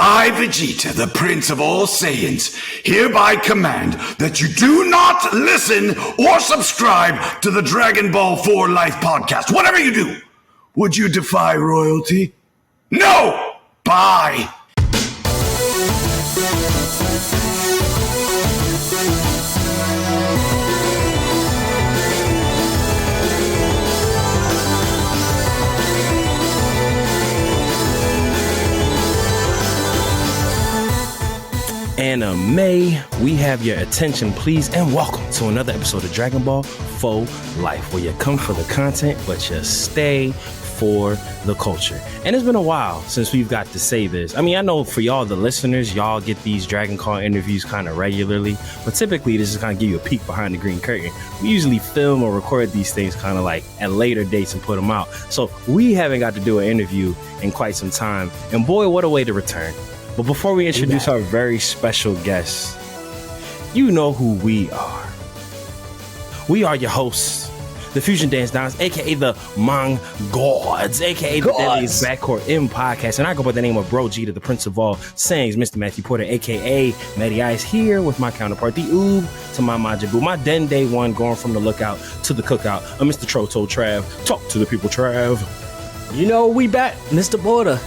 I, Vegeta, the Prince of all Saiyans, hereby command that you do not listen or subscribe to the Dragon Ball 4 Life podcast. Whatever you do, would you defy royalty? No! Bye! Anime, we have your attention, please, and welcome to another episode of Dragon Ball 4 Life, where you come for the content, but you stay for the culture. And it's been a while since we've got to say this. I mean, I know for y'all, the listeners, y'all get these Dragoncall interviews kind of regularly, but typically this is kind of give you a peek behind the green curtain. We usually film or record these things kind of like at later dates and put them out. So we haven't got to do an interview in quite some time. And boy, what a way to return. But before we introduce our very special guests, you know who we are. We are your hosts, the Fusion Dance Dons, aka the Mongods, aka the Deadliest Backcourt in podcast. And I go by the name of Bro G, the Prince of All Sayings, Mr. Matthew Porter, aka Matty Ice, here with my counterpart, the Oob to my Majibu, my Den Day One, going from the lookout to the cookout, Mr. Troto Trav. Talk to the people, Trav. You know, we back, Mr. Porter.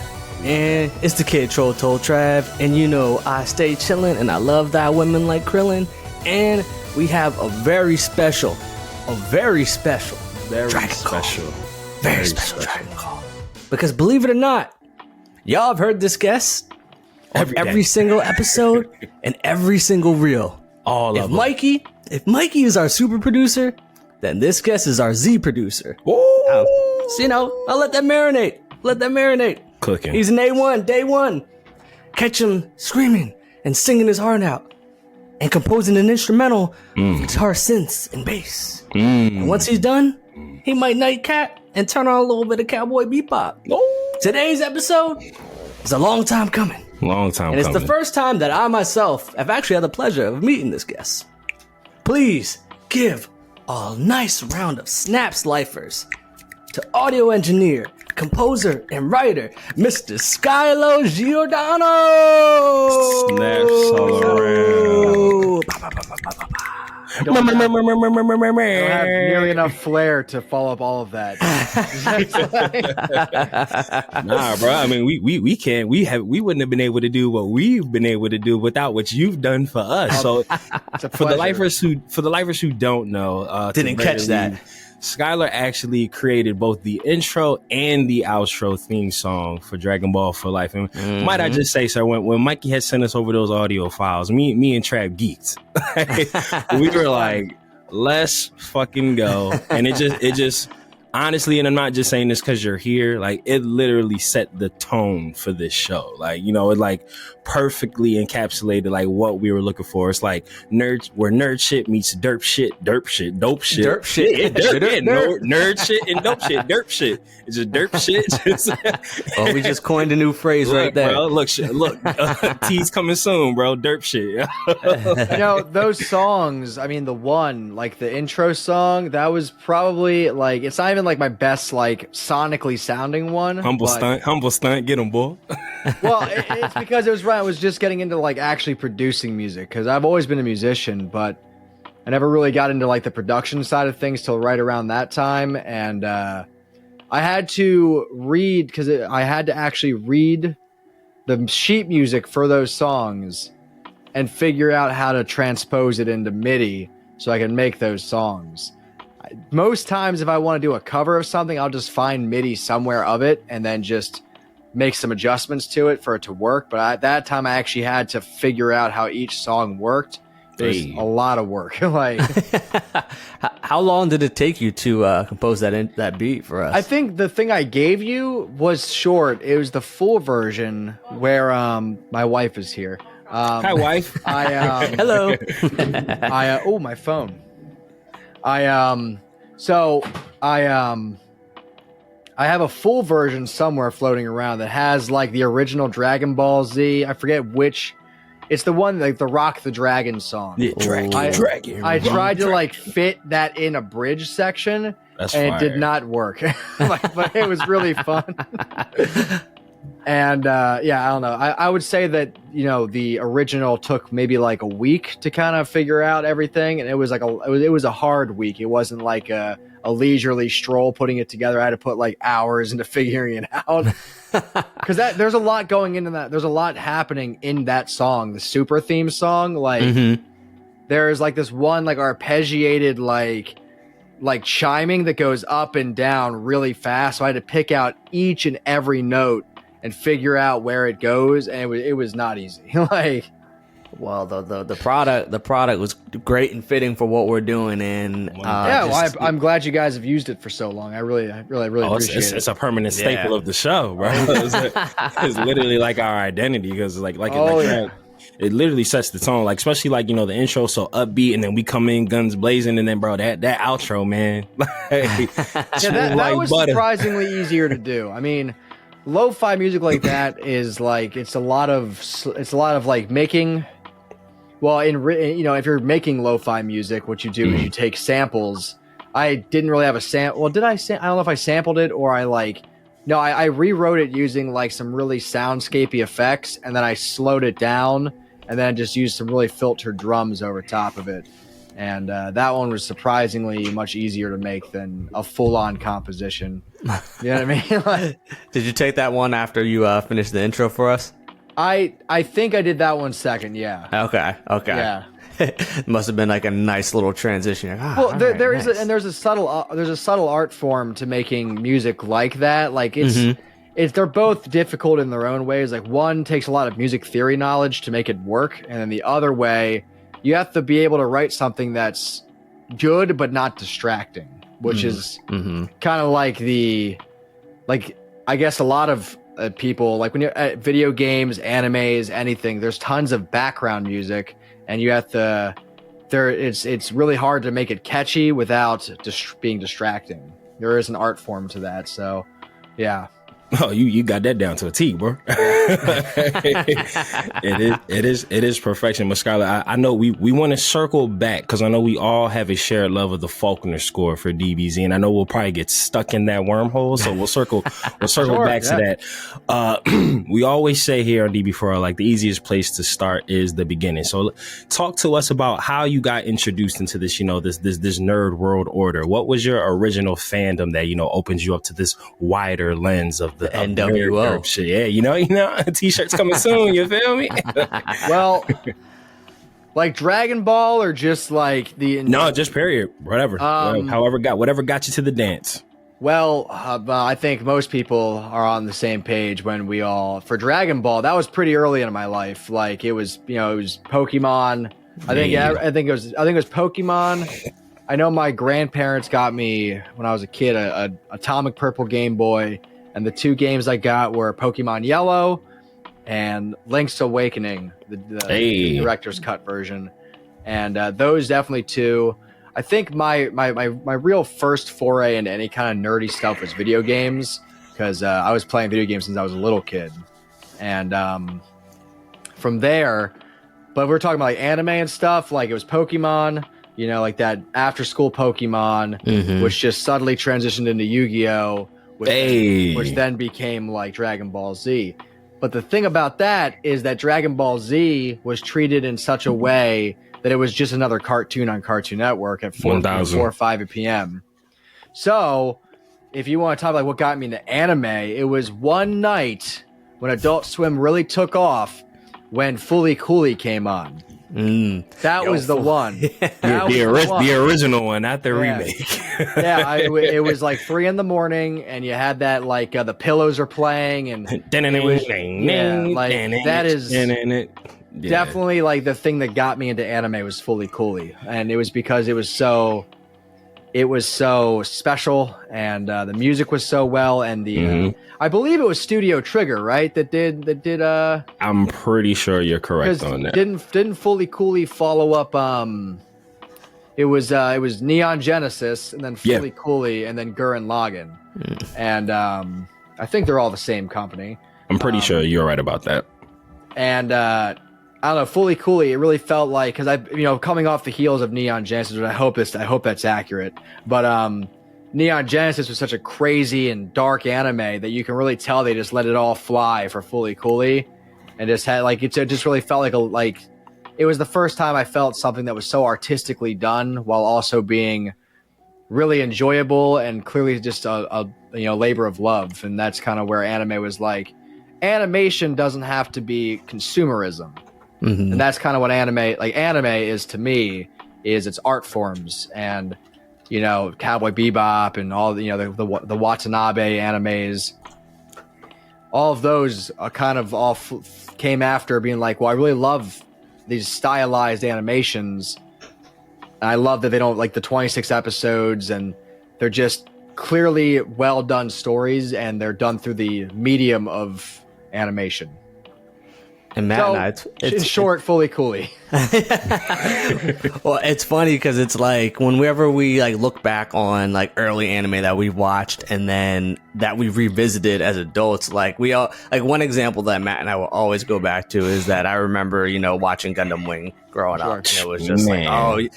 And it's the kid Troll Told Trav, and you know I stay chillin' and I love thy women like Krillin. And we have a very special Dragon Call. Because believe it or not, y'all have heard this guest every single episode and every single reel. All of them. If Mikey is our super producer, then this guest is our Z producer. Ooh. So, you know, I'll let that marinate. Cooking. He's an day one. Catch him screaming and singing his heart out and composing an instrumental guitar synths and bass. And once he's done, he might night cat and turn on a little bit of cowboy bebop. Today's episode is a long time coming. And it's the first time that I myself have actually had the pleasure of meeting this guest. Please give a nice round of snaps lifers to audio engineer, composer, and writer, Mr. Skyler Giordano! Snaps all around. I don't have nearly enough flair to follow up all of that. Nah, bro. I mean, we can't. We wouldn't have been able to do what we've been able to do without what you've done for us. So, for the lifers who don't know, didn't catch that. Skyler actually created both the intro and the outro theme song for Dragon Ball for Life. And might I just say, sir, when Mikey had sent us over those audio files, me and Trav geeked. We were like, let's fucking go. And it just honestly, and I'm not just saying this because you're here, like it literally set the tone for this show. Like, you know, it like perfectly encapsulated like what we were looking for. It's like nerd shit meets nerd shit and dope shit. Nerd shit and dope shit. Derp shit. It's just derp shit. Oh, we just coined a new phrase right there. Bro, look, T's coming soon, bro. Derp shit. You know, those songs, I mean, the one, like the intro song, that was probably like, it's not even like my best, like sonically sounding one. Humble stunt, get him, boy. Well, it's because it was right. I was just getting into like actually producing music because I've always been a musician, but I never really got into like the production side of things till right around that time. And I had to read because I had to actually read the sheet music for those songs and figure out how to transpose it into MIDI so I can make those songs. Most times if I want to do a cover of something, I'll just find MIDI somewhere of it and then just make some adjustments to it for it to work. But at that time I actually had to figure out how each song worked. It was a lot of work. Like, how long did it take you to compose that beat for us? I think the thing I gave you was short. It was the full version where my wife is here. Hi, wife. Hello. Oh, my phone. I have a full version somewhere floating around that has like the original Dragon Ball Z. I forget which. It's the one like the Rock the Dragon song. Yeah, Dragon. I tried to like fit that in a bridge section. That's and fire. it did not work. But it was really fun. And yeah, I don't know. I would say that, you know, the original took maybe like a week to kind of figure out everything, and it was like it was a hard week. It wasn't like a leisurely stroll putting it together. I had to put like hours into figuring it out, because there's a lot going into that. There's a lot happening in that song, the super theme song. Like there's like this one like arpeggiated like chiming that goes up and down really fast. So I had to pick out each and every note and figure out where it goes, and it was not easy. Like, well, the product was great and fitting for what we're doing, and I'm glad you guys have used it for so long. I really appreciate it. It's a permanent staple of the show, bro. It's literally like our identity, because it literally sets the tone. Like, especially like, you know, the intro so upbeat, and then we come in guns blazing, and then bro, that outro, man, that was surprisingly easier to do. I mean, lo-fi music like that is like it's a lot of like making. Well, you know, if you're making lo-fi music, what you do is you take samples. I didn't really have a sample. Well, did I? I don't know if I sampled it or I rewrote it using like some really soundscapey effects, and then I slowed it down, and then just used some really filtered drums over top of it. And that one was surprisingly much easier to make than a full-on composition. You know what I mean? Like, did you take that one after you finished the intro for us? I think I did that one second. Yeah. Okay. Yeah. It must have been like a nice little transition. Well, there's a subtle art form to making music like that. Like they're both difficult in their own ways. Like, one takes a lot of music theory knowledge to make it work, and then the other way, you have to be able to write something that's good but not distracting, which is kind of like I guess a lot of people, like when you're at video games, animes, anything, there's tons of background music, and you have to it's really hard to make it catchy without being distracting. There is an art form to that. So yeah. Oh, you got that down to a T, bro. It is perfection. But Skyler, I know we want to circle back, because I know we all have a shared love of the Faulkner score for DBZ, and I know we'll probably get stuck in that wormhole. So we'll circle back to that. We always say here on DB4L, like, the easiest place to start is the beginning. So talk to us about how you got introduced into this, you know, this nerd world order. What was your original fandom that, you know, opens you up to this wider lens of the NWO shit? Yeah, you know, t-shirts coming soon. You feel me? Well, like Dragon Ball, or just like no, just period, whatever. Whatever got you to the dance. Well, I think most people are on the same page for Dragon Ball. That was pretty early in my life. Like, it was Pokemon. I think it was Pokemon. I know my grandparents got me when I was a kid a Atomic Purple Game Boy. And the two games I got were Pokemon Yellow and Link's Awakening, the director's cut version. And those definitely two. I think my real first foray into any kind of nerdy stuff was video games, because I was playing video games since I was a little kid. And from there, but we're talking about like anime and stuff, like it was Pokemon, you know, like that after school Pokemon, which just subtly transitioned into Yu-Gi-Oh!, which then became like Dragon Ball Z. But the thing about that is that Dragon Ball Z was treated in such a way that it was just another cartoon on Cartoon Network at 4 or 5 p.m. So if you want to talk about what got me into anime, it was one night when Adult Swim really took off, when Fully Cooley came on. That was the one. The original one, not the remake. It was like 3 a.m, and you had that like the pillows are playing, and that is definitely like the thing that got me into anime was Fully Cooley, and it was because it was so special, and the music was so well, and the I believe it was Studio Trigger, right? That did. I'm pretty sure you're correct on that. Didn't Fully Cooley follow up? It was Neon Genesis, and then Fully Cooley, and then Gurren Lagann, and I think they're all the same company. I'm pretty sure you're right about that. And I don't know, Fully Cooley, it really felt like, because coming off the heels of Neon Genesis, and I hope that's accurate, but Neon Genesis was such a crazy and dark anime that you can really tell they just let it all fly for Fully Cooley, and just had like it just really felt like it was the first time I felt something that was so artistically done while also being really enjoyable and clearly just a labor of love. And that's kind of where anime was like, animation doesn't have to be consumerism. Mm-hmm. And that's kind of what anime is to me, is its art forms. And Cowboy Bebop and all the Watanabe animes, all of those kind of all came after being like, well, I really love these stylized animations. And I love that they don't like the 26 episodes, and they're just clearly well done stories, and they're done through the medium of animation. And Matt, so, in short, Fully Cooley. Well, it's funny because it's like whenever we like look back on like early anime that we've watched and then that we've revisited as adults, like we all like one example that Matt and I will always go back to is that I remember watching Gundam Wing growing up. And it was just Man. I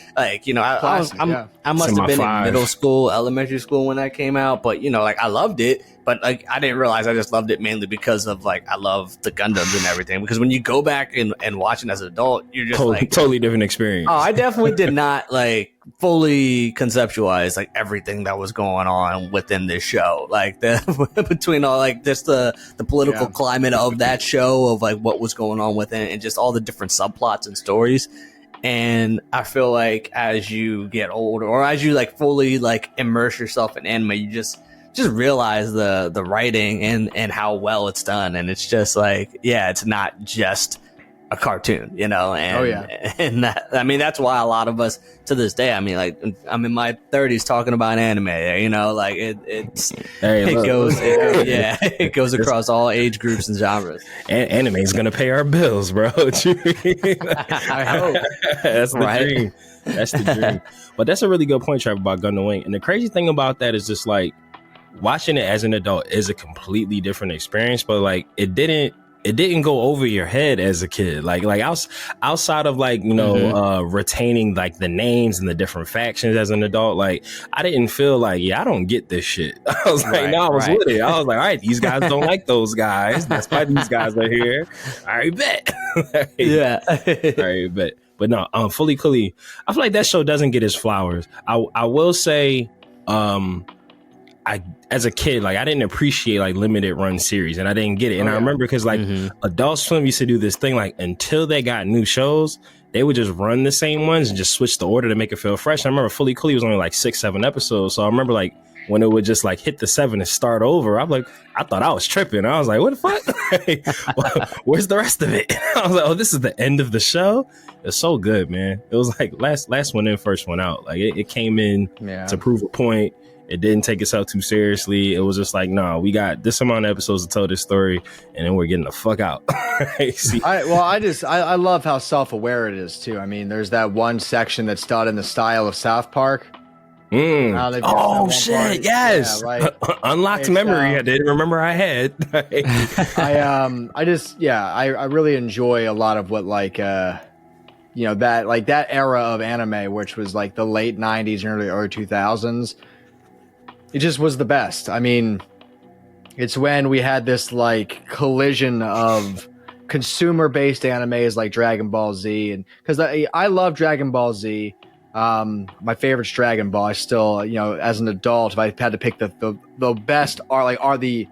must have been in middle school, elementary school when that came out, but I loved it. But like I didn't realize I just loved it mainly because of like I love the Gundams and everything. Because when you go back and watch it as an adult, you're just totally different experience. Oh, I definitely did not like fully conceptualize like everything that was going on within this show. Like between all like just the political climate of that show, of like what was going on within it, and just all the different subplots and stories. And I feel like as you get older, or as you like fully like immerse yourself in anime, you just realize the writing and how well it's done. And it's just like, it's not just a cartoon, and and that, I mean, that's why a lot of us to this day, I mean, like I'm in my 30s talking about anime, like it goes across all age groups and genres. Anime is gonna pay our bills, bro. I hope. That's the dream. That's the dream. But that's a really good point, Trevor, about Gundam Wing. And the crazy thing about that is just like watching it as an adult is a completely different experience, but like it didn't go over your head as a kid. Like outside of like, retaining like the names and the different factions as an adult, like I didn't feel like, I don't get this shit. I was like, I was with it. I was like, all right, these guys don't like those guys. That's why these guys are here. All right, bet. Yeah. All right, bet. But no, Fully Cooley, I feel like that show doesn't get its flowers. I will say, as a kid, like I didn't appreciate like limited run series, and I didn't get it. And I remember because like Adult Swim used to do this thing, like until they got new shows, they would just run the same ones and just switch the order to make it feel fresh. I remember Fully Cooley was only like 6-7 episodes, so I remember like when it would just like hit the 7 and start over, I'm like, I thought I was tripping. I was like, what the fuck? Where's the rest of it? I was like, oh, this is the end of the show. It's so good, man. It was like last one in, first one out. Like it came in to prove a point. It didn't take itself too seriously. It was just like, no, we got this amount of episodes to tell this story, and then we're getting the fuck out. I love how self-aware it is too. I mean, there's that one section that's done in the style of South Park. Oh shit! Part. Yes, unlocked memory. I didn't remember I had. I really enjoy a lot of what like that era of anime, which was like the late 90s and early 2000s. It just was the best. I mean, it's when we had this like collision of consumer-based animes like Dragon Ball Z, and because I love Dragon Ball Z. My favorite's Dragon Ball. I still, as an adult, if I had to pick the best are the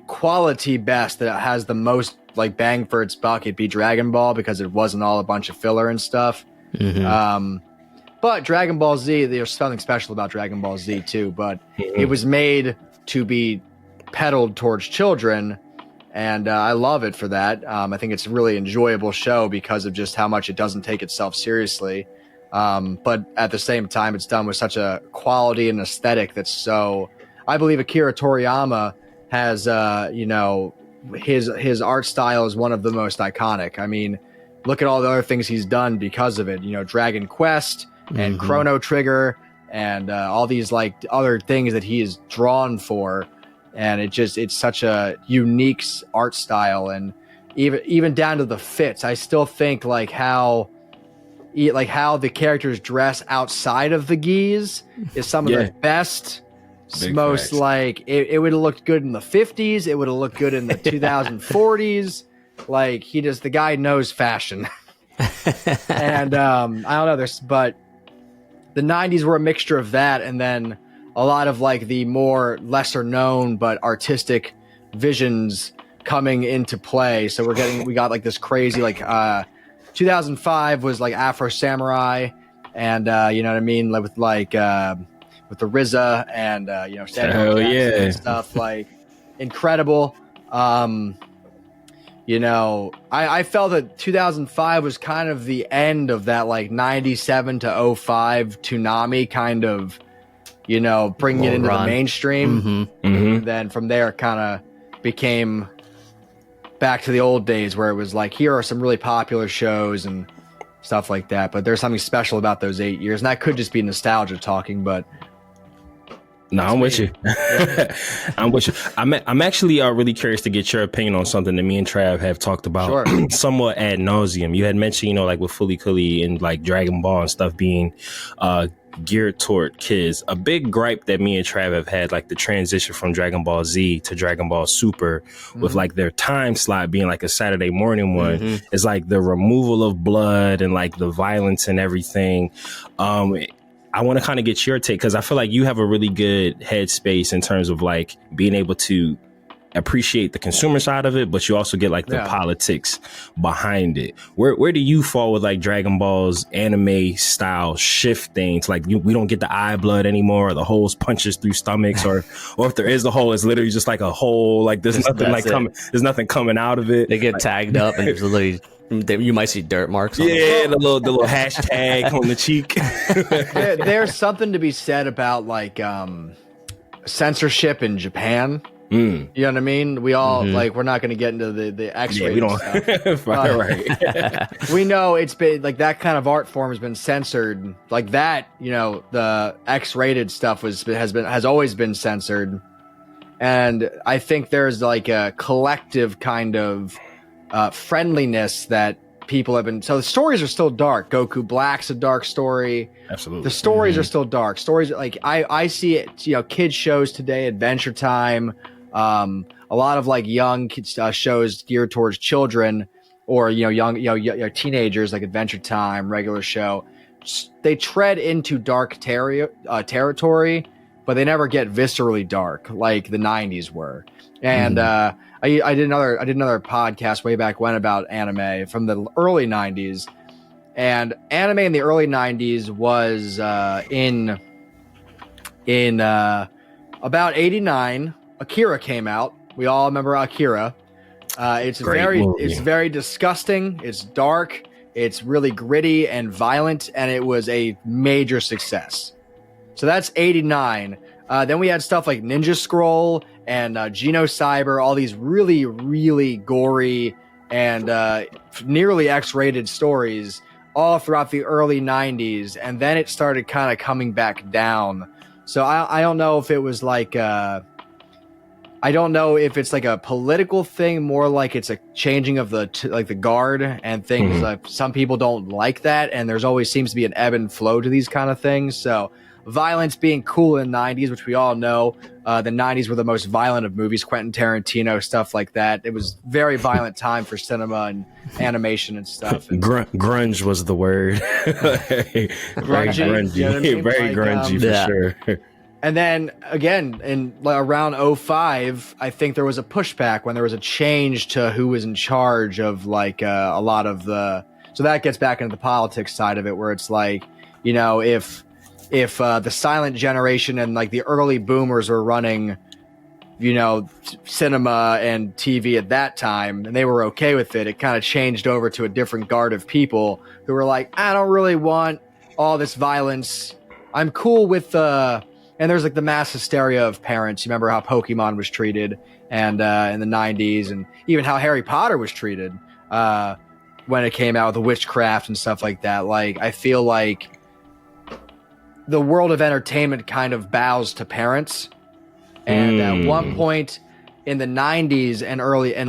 quality best that has the most like bang for its buck, it'd be Dragon Ball, because it wasn't all a bunch of filler and stuff. But Dragon Ball Z, there's something special about Dragon Ball Z too, but it was made to be peddled towards children, and I love it for that. I think it's a really enjoyable show because of just how much it doesn't take itself seriously. But at the same time, it's done with such a quality and aesthetic that's so... I believe Akira Toriyama has, his art style is one of the most iconic. I mean, look at all the other things he's done because of it. Dragon Quest and Chrono Trigger and all these like other things that he is drawn for. And it's such a unique art style. And even down to the fits, I still think like how the characters dress outside of the gis is some of the best most like it would have looked good in the 50s. It would have looked good in the 2040s. Like the guy knows fashion. And I don't know, but the 90s were a mixture of that, and then a lot of like the more lesser known but artistic visions coming into play. So we got like this crazy 2005 was like Afro Samurai, and you know what I mean, like with the RZA and Samuel Jackson and stuff, like incredible. I felt that 2005 was kind of the end of that like 97 to 05 tsunami kind of, bringing it into the mainstream. Mm-hmm. And then from there it kind of became back to the old days where it was like, here are some really popular shows and stuff like that. But there's something special about those 8 years. And that could just be nostalgia talking, but no, I'm with you. I'm with you. I'm actually really curious to get your opinion on something that me and Trav have talked about somewhat ad nauseum. You had mentioned, like with Fully Cooley and like Dragon Ball and stuff being geared toward kids. A big gripe that me and Trav have had, like the transition from Dragon Ball Z to Dragon Ball Super, with like their time slot being like a Saturday morning one, is like the removal of blood and like the violence and everything. I want to kind of get your take, because I feel like you have a really good headspace in terms of like being able to appreciate the consumer side of it, but you also get like the politics behind it. Where do you fall with like Dragon Ball's anime style shifting to like we don't get the eye blood anymore, or the holes punches through stomachs, or if there is a hole, it's literally just like a hole, like there's nothing like coming, there's nothing coming out of it. They get tagged up and there's literally you might see dirt marks on them. The little hashtag on the cheek. There's something to be said about like censorship in Japan. You know what I mean? We all like, we're not going to get into the X-rated stuff. Right. We know it's been like that kind of art form has been censored like that. The X-rated stuff has always been censored. And I think there's like a collective kind of friendliness that people have been. So the stories are still dark. Goku Black's a dark story. Absolutely. The stories are still dark. Stories like I see it. Kids shows today, Adventure Time. A lot of like young kids, shows geared towards children, or young teenagers, like Adventure Time, regular show. They tread into dark territory, but they never get viscerally dark like the 90s were. And I did another podcast way back when about anime from the early 90s, and anime in the early 90s was in about 89. Akira came out. We all remember Akira. It's very disgusting. It's dark. It's really gritty and violent, and it was a major success. So that's 89. Then we had stuff like Ninja Scroll and Genocyber, all these really, really gory and nearly X-rated stories all throughout the early 90s. And then it started kind of coming back down. So I don't know if it was like... I don't know if it's like a political thing, more like it's a changing of the guard and things. Like some people don't like that, and there's always seems to be an ebb and flow to these kind of things. So violence being cool in the 90s, which we all know, the 90s were the most violent of movies, Quentin Tarantino, stuff like that. It was very violent time for cinema and animation and stuff. And grunge was the word. Very grungy, you know what I mean? Very grungy for sure. And then again, in around 05, I think there was a pushback when there was a change to who was in charge of like a lot of the. So that gets back into the politics side of it, where it's like, if the silent generation and like the early boomers were running, cinema and TV at that time, and they were okay with it, it kind of changed over to a different guard of people who were like, I don't really want all this violence. I'm cool with the. And there's like the mass hysteria of parents. You remember how Pokemon was treated, and in the 90s, and even how Harry Potter was treated when it came out with the witchcraft and stuff like that. Like, I feel like the world of entertainment kind of bows to parents. And at one point in the 90s and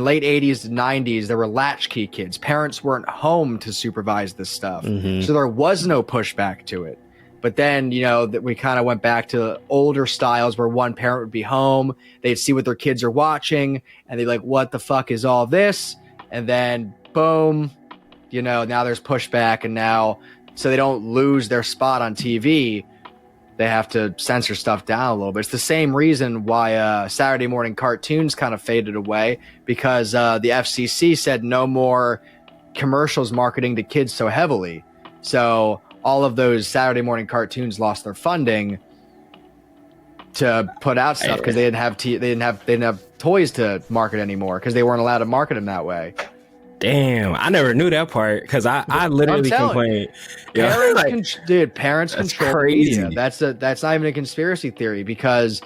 late 80s to 90s, there were latchkey kids. Parents weren't home to supervise this stuff. So there was no pushback to it. But then, that we kind of went back to older styles where one parent would be home, they'd see what their kids are watching, and they're like, what the fuck is all this? And then, boom, now there's pushback, and now, so they don't lose their spot on TV, they have to censor stuff down a little bit. It's the same reason why Saturday morning cartoons kind of faded away, because the FCC said no more commercials marketing to kids so heavily. So all of those Saturday morning cartoons lost their funding to put out stuff because they didn't have toys to market anymore because they weren't allowed to market them that way. Damn, I never knew that part because I literally complained. Parents control media. That's not even a conspiracy theory, because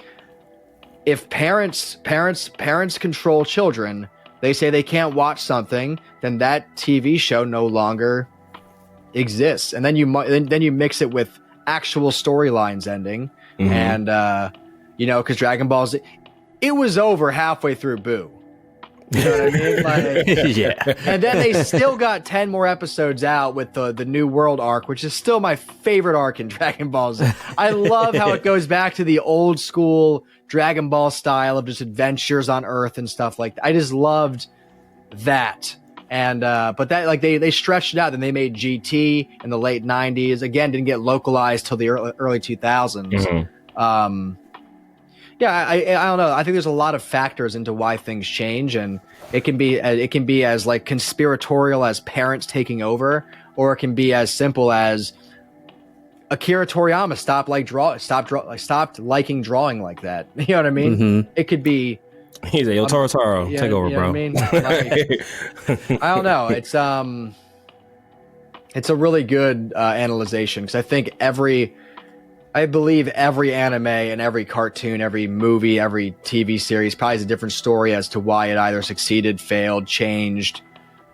if parents control children, they say they can't watch something, then that TV show no longer exists, and then you mix it with actual storylines ending, and because Dragon Ball Z, it was over halfway through Boo. You know what I mean? Like, yeah. And then they still got 10 more episodes out with the New World arc, which is still my favorite arc in Dragon Ball Z. I love how it goes back to the old school Dragon Ball style of just adventures on Earth and stuff like that. I just loved that. And but that, like, they stretched it out. Then they made GT in the late 90s. Again, didn't get localized till the early 2000s. Yeah, I don't know. I think there's a lot of factors into why things change, and it can be as like conspiratorial as parents taking over, or it can be as simple as Akira Toriyama stopped liking drawing like that. You know what I mean? It could be. He's a Taro, take over, bro. What I mean? Like, I don't know. It's a really good analyzation, because I believe every anime and every cartoon, every movie, every TV series probably has a different story as to why it either succeeded, failed, changed.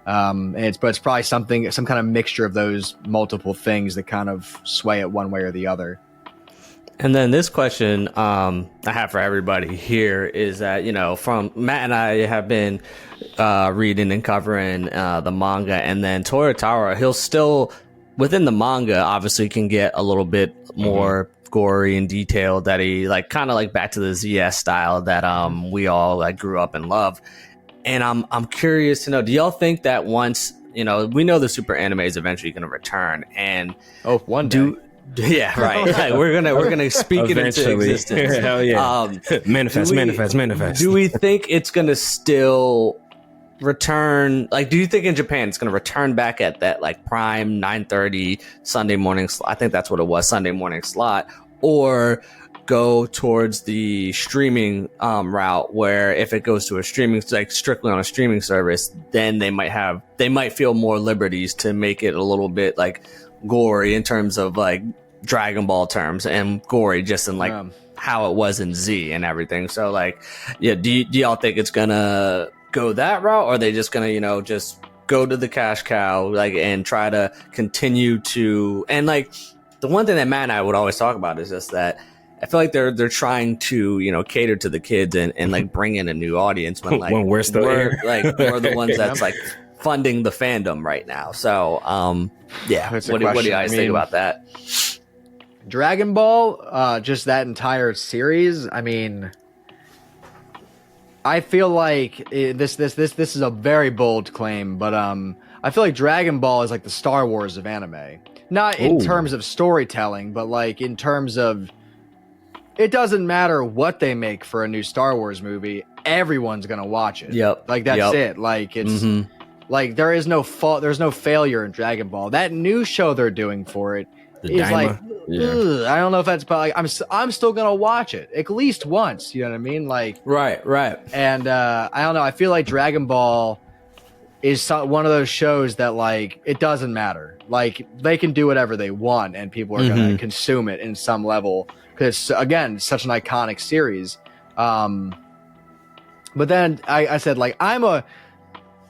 But it's probably some kind of mixture of those multiple things that kind of sway it one way or the other. And then this question I have for everybody here is that, from Matt and I have been reading and covering the manga, and then Toyotaro, he'll still, within the manga, obviously can get a little bit more gory and detailed, that he kind of back to the ZS style that we all grew up and love. And I'm curious to know, do y'all think that once, we know the super anime is eventually going to return, and one day. Yeah, right. We're gonna speak it into existence. Hell yeah. Manifest. Do we think it's gonna still return? Do you think in Japan it's gonna return back at that prime 9:30 Sunday morning slot? I think that's what it was, Sunday morning slot, or go towards the streaming route, where if it goes to a streaming, strictly on a streaming service, then they might feel more liberties to make it a little bit gory in terms of Dragon Ball terms, and gory just in how it was in Z and everything. So do y'all think it's gonna go that route, or are they just gonna just go to the cash cow and try to continue to, and the one thing that Matt and I would always talk about is just that I feel like they're trying to cater to the kids and bring in a new audience when we're still we're the ones that's funding the fandom right now. So what do you guys think about that? Dragon Ball, just that entire series, I feel like this is a very bold claim, but I feel like Dragon Ball is the Star Wars of anime. Not in terms of storytelling, but in terms of, it doesn't matter what they make for a new Star Wars movie, everyone's gonna watch it. Yep. That's it. It's there is no fault. There's no failure in Dragon Ball. That new show they're doing for it is ugh, I don't know if that's, but I'm still gonna watch it at least once. You know what I mean? Right. And I don't know. I feel like Dragon Ball is one of those shows that it doesn't matter. They can do whatever they want, and people are gonna consume it in some level, because again, it's such an iconic series. But then I said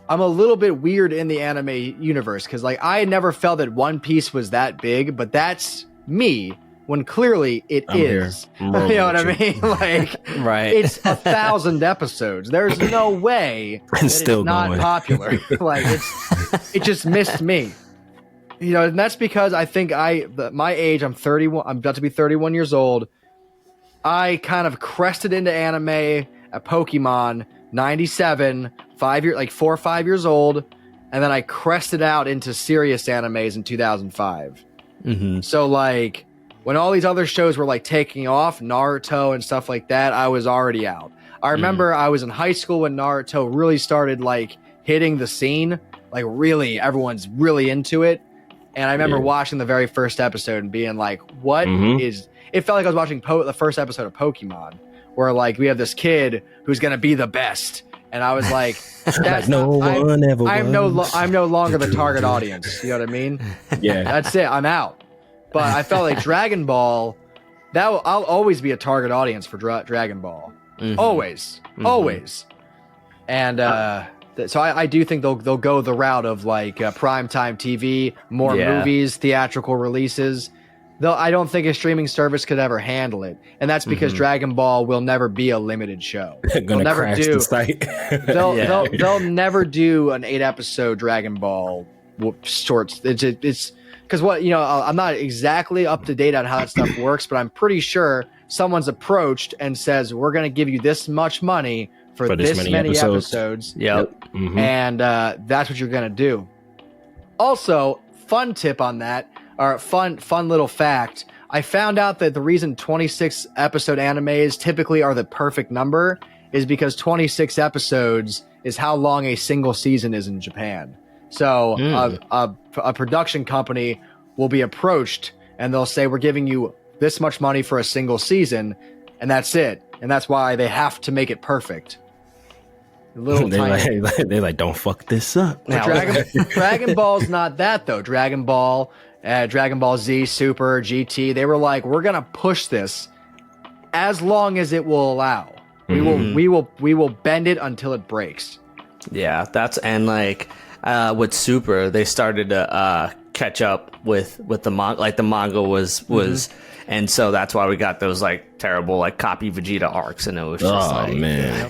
I'm a little bit weird in the anime universe, because I never felt that One Piece was that big, but that's me, when clearly it is. You know what I mean? Right. It's 1,000 episodes. There's no way it's still not going. popular. It just missed me. And that's because I think my age, I'm 31. I'm about to be 31 years old. I kind of crested into anime at Pokemon 97, 4 or 5 years old, and then I crested out into serious animes in 2005. Mm-hmm. So like when all these other shows were like taking off, Naruto and stuff like that, I was already out. I remember I was in high school when Naruto really started like hitting the scene, like really everyone's really into it. And I remember watching the very first episode and being like, what is... It felt like I was watching the first episode of Pokemon, where like we have this kid who's going to be the best. And I was like, that's I'm no longer the target audience. You know what I mean? Yeah. That's it. I'm out. But I felt like Dragon Ball, I'll always be a target audience for Dragon Ball. Always. And so I do think they'll go the route of like primetime TV, more movies, theatrical releases. Though I don't think a streaming service could ever handle it, and that's because Dragon Ball will never be a limited show. They'll never do. The site. they'll never do an 8-episode Dragon Ball shorts. It's because I'm not exactly up to date on how that stuff works, but I'm pretty sure someone's approached and says we're going to give you this much money for this many episodes. Yep. And that's what you're going to do. Also, fun tip on that. Or fun little fact. I found out that the reason 26 episode animes typically are the perfect number is because 26 episodes is how long a single season is in Japan. So a production company will be approached and they'll say, we're giving you this much money for a single season, and that's it. And that's why they have to make it perfect. They're like, don't fuck this up. Dragon Ball's not that though. Dragon Ball Z, Super, GT, they were like, we're gonna push this as long as it will allow. We will bend it until it breaks. Yeah, with Super, they started to catch up with the manga. Like the manga was, and so that's why we got those like terrible like copy Vegeta arcs, and it was just man,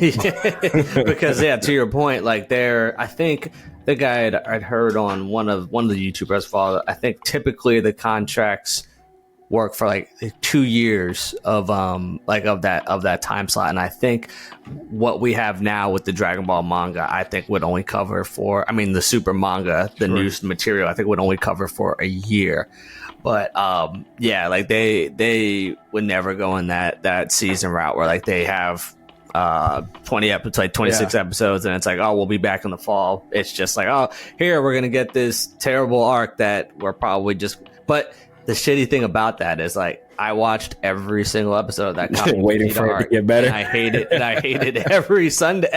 because to your point, like I think the guy I'd heard on one of the YouTubers follow. I think typically the contracts work for like 2 years of that time slot, and I think what we have now with the Dragon Ball manga, I think would only cover for the Super manga, the new material, I think would only cover for a year. But like they would never go in that season route where like they have 26 episodes, and it's like, oh, we'll be back in the fall. It's just like, oh, here we're gonna get this terrible arc that we're probably just. But the shitty thing about that is like I watched every single episode of that waiting for it to get better. And I hated every Sunday.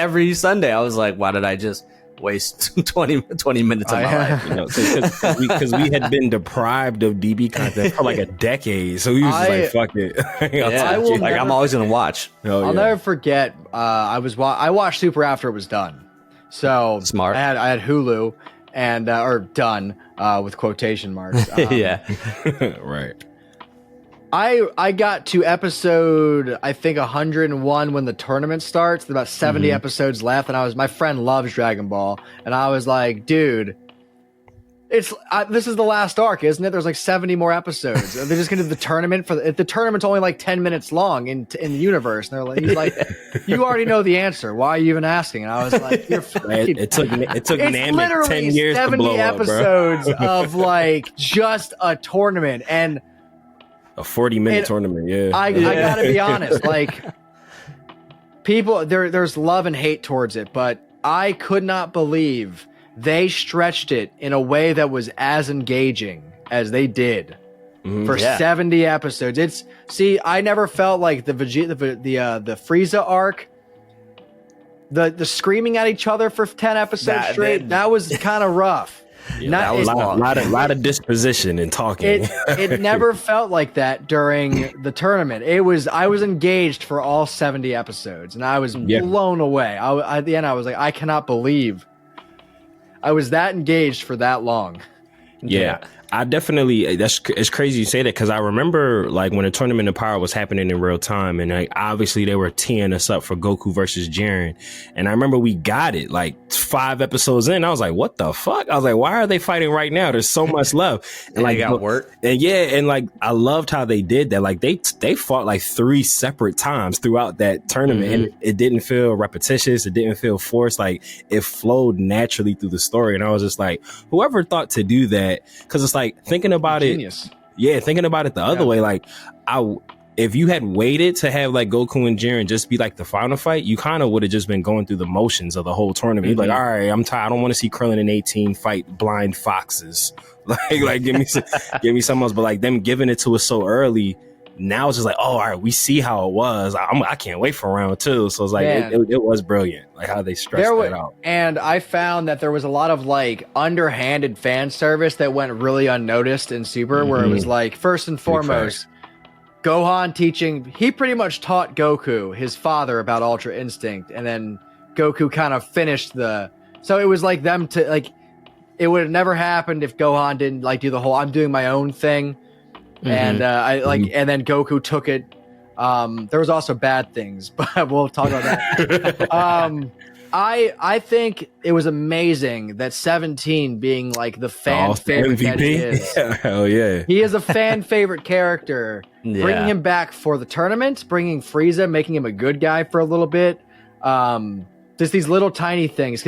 I was like, why did I just waste 20 minutes of my life? Because we had been deprived of DB content for like a decade, so we was just like, fuck it. I'm always gonna watch. I'll never forget. I watched Super after it was done. So smart. I had Hulu and or done with quotation marks. Right. I got to episode, I think 101 when the tournament starts. There's about 70 episodes left, and my friend loves Dragon Ball, and I was like, dude, this is the last arc, isn't it? There's like 70 more episodes. They're just gonna do the tournament the tournament's only like 10 minutes long in the universe, and he's like, you already know the answer. Why are you even asking? And I was like, you're fucking. It took Namek 10 years to blow up, bro. 70 episodes of like just a tournament and. A 40-minute tournament, yeah. I gotta be honest, like people, there's love and hate towards it, but I could not believe they stretched it in a way that was as engaging as they did for 70 episodes. I never felt like the Frieza arc, the screaming at each other for 10 episodes straight. That was kind of rough. Yeah, that was a lot of disposition and talking. It never felt like that during the tournament. I was engaged for all 70 episodes, and I was blown away. At the end, I was like, I cannot believe I was that engaged for that long. Yeah. I definitely, it's crazy you say that, because I remember like when the Tournament of Power was happening in real time, and like obviously they were teeing us up for Goku versus Jiren, and I remember we got it like 5 episodes in. I was like, what the fuck? I was like, why are they fighting right now? There's so much love. And like, got work. And yeah, and like I loved how they did that. Like they fought like 3 separate times throughout that tournament, and it didn't feel repetitious. It didn't feel forced. Like it flowed naturally through the story, and I was just like, whoever thought to do that, because it's like thinking about Genius. thinking about it the other way, like if you had waited to have like Goku and Jiren just be like the final fight, you kind of would have just been going through the motions of the whole tournament. You're like, all right, I'm tired. I don't want to see Krillin and 18 fight blind foxes. like give me something else. But like them giving it to us so early, now it's just like, oh, all right, we see how it was. I can't wait for round 2. So it's like it was brilliant, like how they stressed that out. And I found that there was a lot of like underhanded fan service that went really unnoticed in Super, where it was like, first and foremost, Gohan he pretty much taught Goku, his father, about Ultra Instinct, and then Goku kind of finished so it was like them to like, it would have never happened if Gohan didn't like do the whole I'm doing my own thing. And and then Goku took it. There was also bad things, but we'll talk about that. I think it was amazing that 17 being like the fan favorite MVP. that he is. Hell yeah. He is a fan favorite character. Yeah. Bringing him back for the tournament, bringing Frieza, making him a good guy for a little bit. Just these little tiny things.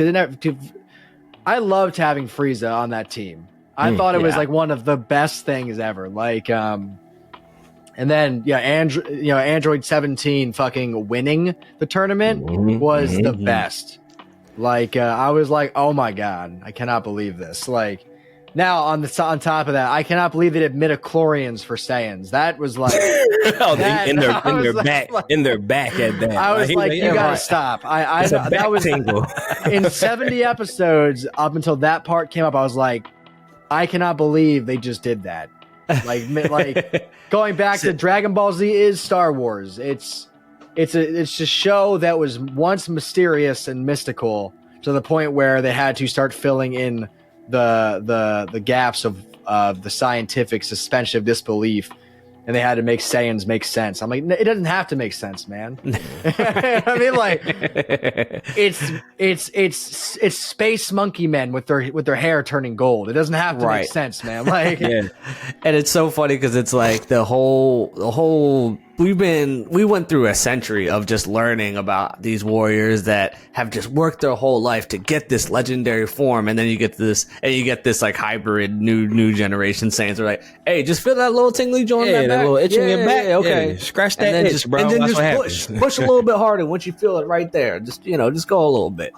I loved having Frieza on that team. I thought it was like one of the best things ever. Like, and then Android 17 fucking winning the tournament was the best. Like, I was like, oh my god, I cannot believe this. Like, now on top of that, I cannot believe they did midichlorians for Saiyans. That was like, in their back at that. I was like, you gotta stop. That was tingle. In 70 episodes up until that part came up. I was like, I cannot believe they just did that. Like going back to Dragon Ball Z is Star Wars. It's a show that was once mysterious and mystical to the point where they had to start filling in the gaps of the scientific suspension of disbelief, and they had to make Saiyans make sense. I'm like, it doesn't have to make sense, man. I mean, like, it's space monkey men with their hair turning gold. It doesn't have to make sense, man. Like, and it's so funny because it's like the whole. We went through a century of just learning about these warriors that have just worked their whole life to get this legendary form, and then you get this like hybrid new generation Saiyans are like, hey, just feel that little tingly joint in that back. Little itch in your back. Okay, yeah. Scratch that itch, bro. And then That's just push a little bit harder once you feel it right there. Just just go a little bit.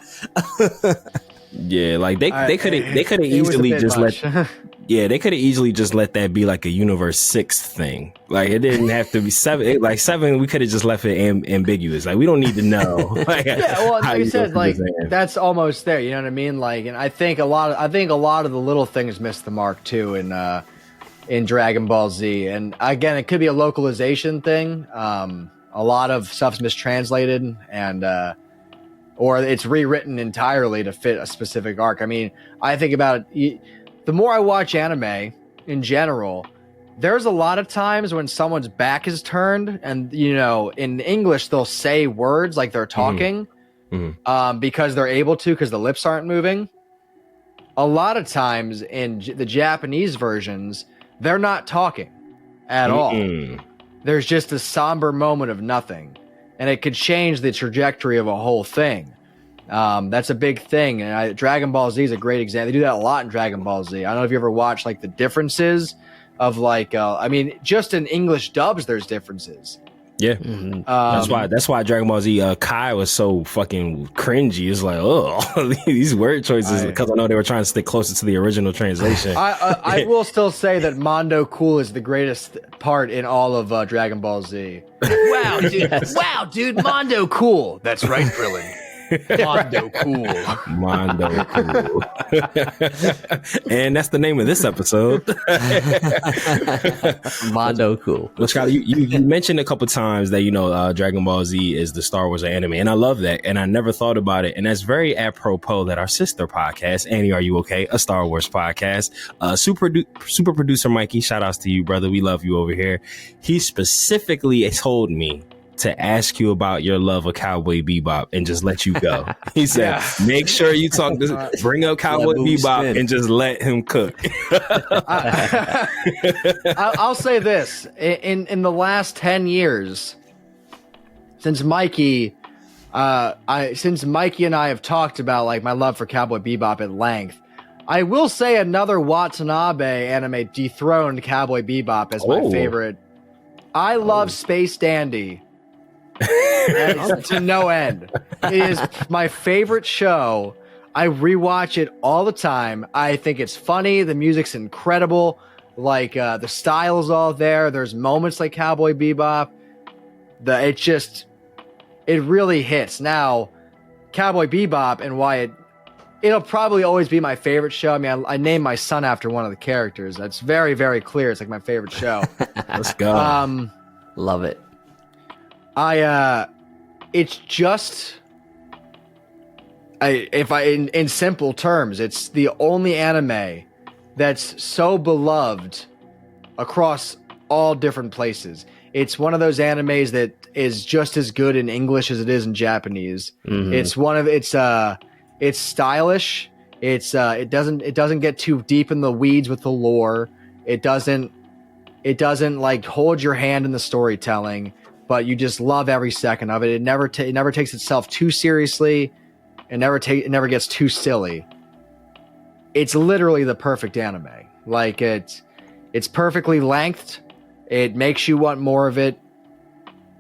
Yeah, like they could have easily just let. Yeah, they could have easily just let that be like a Universe 6 thing. Like, it didn't have to be 7. Like 7, we could have just left it ambiguous. Like, we don't need to know. Like, like I said, like that's almost there. You know what I mean? Like, and I think a lot of the little things missed the mark too in Dragon Ball Z. And again, it could be a localization thing. A lot of stuff's mistranslated and or it's rewritten entirely to fit a specific arc. I mean, I think about it. The more I watch anime in general, there's a lot of times when someone's back is turned and, in English, they'll say words like they're talking because they're able to because the lips aren't moving. A lot of times in the Japanese versions, they're not talking at all. There's just a somber moment of nothing, and it could change the trajectory of a whole thing. That's a big thing, and Dragon Ball Z is a great example. They do that a lot in Dragon Ball Z. I don't know if you ever watched like the differences of like, I mean, just in English dubs, there's differences. Yeah, that's why Dragon Ball Z Kai was so fucking cringy. It's like, oh, these word choices because I know they were trying to stick closer to the original translation. I will still say that Mondo Cool is the greatest part in all of Dragon Ball Z. Wow, dude! Wow, dude! Mondo Cool. That's right, Krillin. Mondo cool. Mondo cool. And that's the name of this episode. Mondo cool. Well, Scott, you mentioned a couple times that, Dragon Ball Z is the Star Wars of anime. And I love that. And I never thought about it. And that's very apropos that our sister podcast, Annie, Are You Okay? A Star Wars podcast. Super producer Mikey, shout outs to you, brother. We love you over here. He specifically told me to ask you about your love of Cowboy Bebop and just let you go. He said, make sure you bring up Cowboy Bebop and just let him cook. I'll say this. In the last 10 years, since Mikey and I have talked about like my love for Cowboy Bebop at length, I will say another Watanabe anime dethroned Cowboy Bebop as my favorite. I love Space Dandy. To no end. It is my favorite show. I rewatch it all the time. I think it's funny. The music's incredible. Like the style is all there. There's moments like Cowboy Bebop. It really hits. Now, Cowboy Bebop and why it'll probably always be my favorite show. I mean, I named my son after one of the characters. That's very, very clear. It's like my favorite show. Let's go. Love it. It's just, in simple terms, it's the only anime that's so beloved across all different places. It's one of those animes that is just as good in English as it is in Japanese. Mm-hmm. It's stylish. It doesn't get too deep in the weeds with the lore. It doesn't like hold your hand in the storytelling, but you just love every second of it. It never takes itself too seriously. It never gets too silly. It's literally the perfect anime. Like it's perfectly lengthed. It makes you want more of it.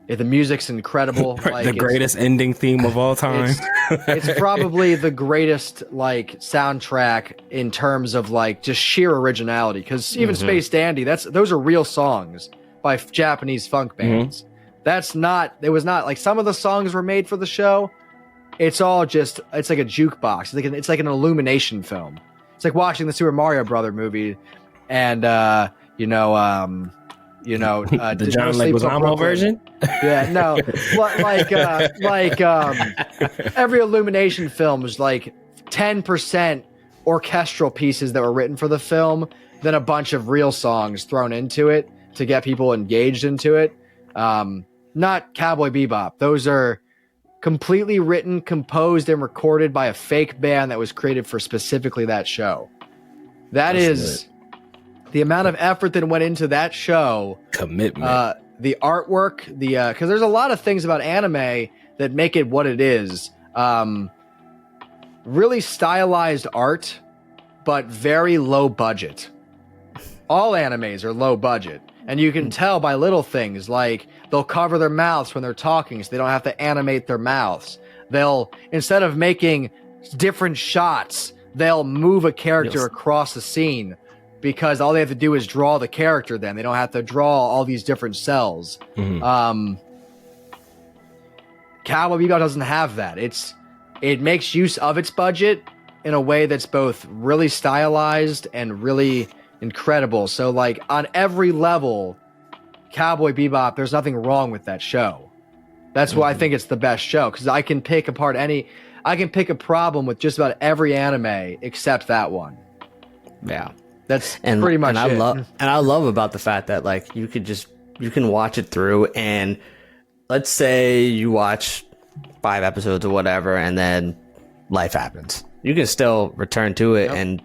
The music's incredible. The greatest ending theme of all time. It's probably the greatest like soundtrack in terms of like just sheer originality. Because even Space Dandy, those are real songs by Japanese funk bands. Mm-hmm. It was not like some of the songs were made for the show. It's all just, it's like a jukebox. It's like an Illumination film. It's like watching the Super Mario Brother movie and, the John Leguizamo version? Yeah, no. Every Illumination film was like 10% orchestral pieces that were written for the film, then a bunch of real songs thrown into it to get people engaged into it. Not Cowboy Bebop. Those are completely written, composed, and recorded by a fake band that was created for specifically that show. That's is the amount of effort that went into that show. Commitment. The artwork, because there's a lot of things about anime that make it what it is. Really stylized art, but very low budget. All animes are low budget. And you can tell by little things like they'll cover their mouths when they're talking so they don't have to animate their mouths. They'll, instead of making different shots, they'll move a character across the scene because all they have to do is draw the character then. They don't have to draw all these different cells. Mm-hmm. Cowboy Bebop doesn't have that. It makes use of its budget in a way that's both really stylized and really incredible. So like on every level, Cowboy Bebop, there's nothing wrong with that show. That's why I think it's the best show, because I can pick a problem with just about every anime except that one. Yeah. That's pretty much it. I love about the fact that like you can watch it through, and let's say you watch 5 episodes or whatever, and then life happens. You can still return to it and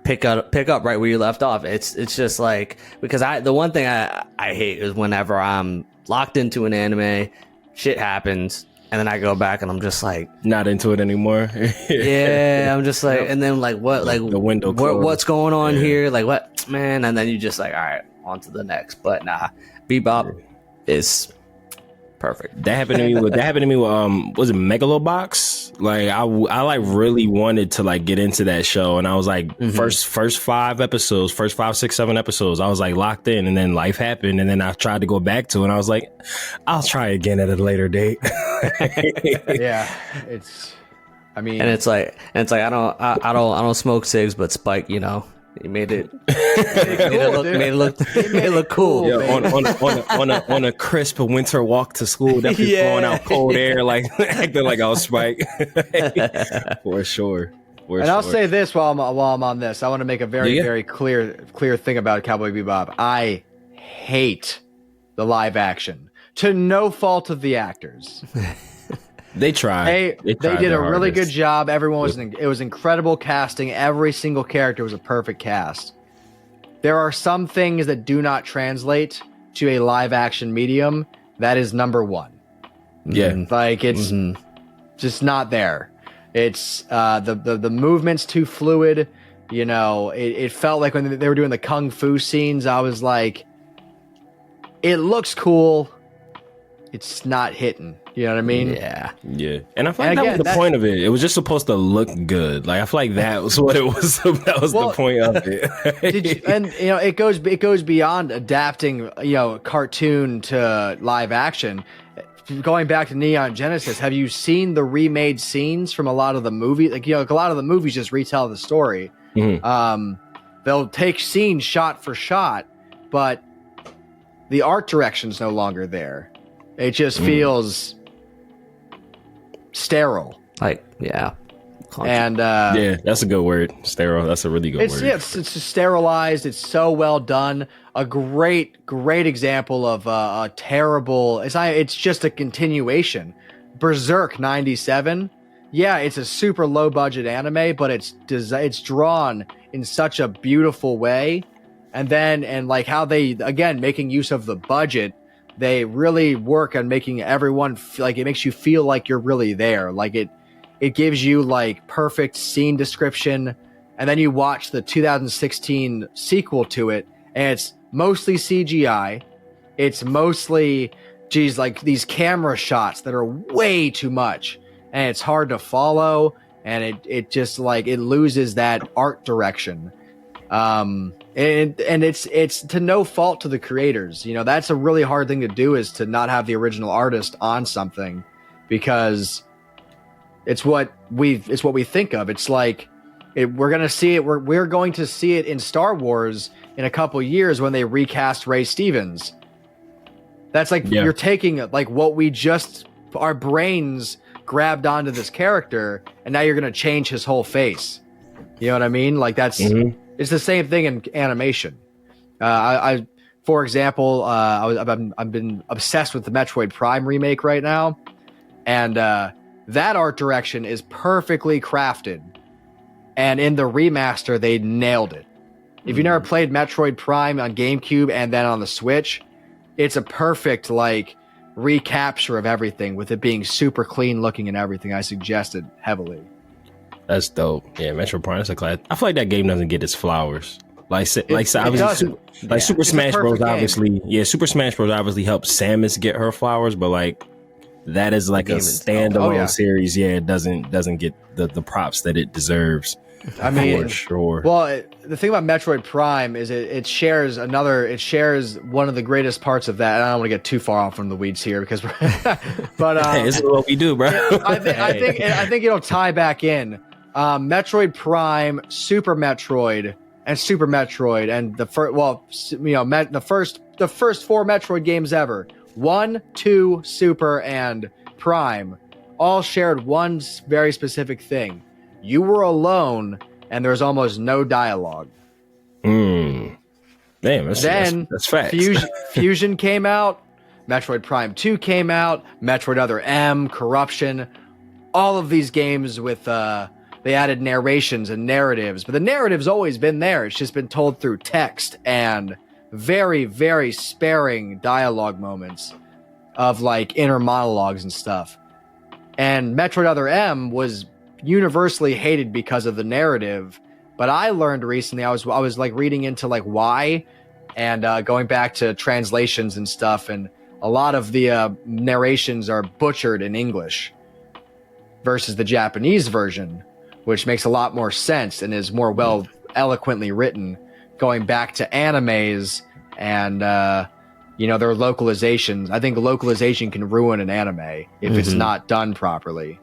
pick up right where you left off. It's just like, because the one thing I hate is whenever I'm locked into an anime, shit happens, and then I go back and I'm just like not into it anymore. Yeah, I'm just like, and then like what, like the window what's going on here, like what, man, and then you just like, all right, on to the next. But nah, Bebop is perfect. That happened to me with was it Megalobox? Like I like really wanted to like get into that show, and I was like first 5 episodes, first 5, 6, 7 episodes, I was like locked in, and then life happened, and then I tried to go back to it, and I was like, I'll try again at a later date. Yeah, I mean, and it's like I don't smoke cigs, but Spike, you know, he made it look cool. Yeah, on a crisp winter walk to school, definitely blowing out cold air, like acting like I was Spike. For sure. I'll say this while I'm on this. I want to make a very clear thing about Cowboy Bebop. I hate the live action to no fault of the actors. They tried. They did a really good job. Everyone was it was incredible casting. Every single character was a perfect cast. There are some things that do not translate to a live action medium. That is number one. Yeah, like it's just not there. It's the movement's too fluid. You know, it felt like when they were doing the kung fu scenes, I was like, it looks cool. It's not hitting. You know what I mean? Yeah. And I feel like that was the point of it. It was just supposed to look good. Like I feel like that was what it was. That was the point of it. And you know, it goes beyond adapting, you know, cartoon to live action. Going back to Neon Genesis, have you seen the remade scenes from a lot of the movies? Like, you know, a lot of the movies just retell the story. They'll take scenes shot for shot, but the art direction's no longer there. It just feels sterile. Like, yeah. And yeah, that's a good word. Sterile. That's a really good word. It's sterilized. It's so well done. A great example of a terrible. It's just a continuation. Berserk '97. Yeah, it's a super low budget anime, but it's drawn in such a beautiful way. And like how they, again, making use of the budget, they really work on making everyone like, it makes you feel like you're really there. Like it gives you like perfect scene description. And then you watch the 2016 sequel to it, and it's mostly CGI. It's mostly, like these camera shots that are way too much, and it's hard to follow. And it just like, it loses that art direction. And it's to no fault to the creators. You know, that's a really hard thing to do, is to not have the original artist on something, because it's what we think of. It's like we're going to see it. We're going to see it in Star Wars in a couple years when they recast Ray Stevens. That's like, you're taking like what we just, our brains grabbed onto this character, and now you're going to change his whole face. You know what I mean? Like that's, it's the same thing in animation. For example, I've been obsessed with the Metroid Prime remake right now, and that art direction is perfectly crafted, and in the remaster they nailed it. If you never played Metroid Prime on GameCube and then on the Switch, it's a perfect like recapture of everything, with it being super clean looking and everything. I suggest it heavily. That's dope. Yeah, Metroid Prime is a class. I feel like that game doesn't get its flowers. Super Smash Bros. Obviously, Super Smash Bros. Obviously helped Samus get her flowers, but like that is like a standalone series. Yeah, it doesn't get the props that it deserves. I mean, for sure. Well, the thing about Metroid Prime is it shares one of the greatest parts of that. And I don't want to get too far off from the weeds here, because, but this is what we do, bro. I think it'll tie back in. Metroid Prime, Super Metroid, and Super Metroid, and the first four Metroid games ever, 1, 2, Super, and Prime, all shared one very specific thing. You were alone, and there was almost no dialogue. Damn, that's facts. Fusion came out, Metroid Prime 2 came out, Metroid Other M, Corruption, all of these games with they added narrations and narratives, but the narrative's always been there. It's just been told through text and very, very sparing dialogue moments of like inner monologues and stuff. And Metroid Other M was universally hated because of the narrative, but I learned recently, I was like reading into like why, and going back to translations and stuff, and a lot of the narrations are butchered in English versus the Japanese version, which makes a lot more sense and is more well eloquently written, going back to animes and their localizations. I think localization can ruin an anime if it's not done properly.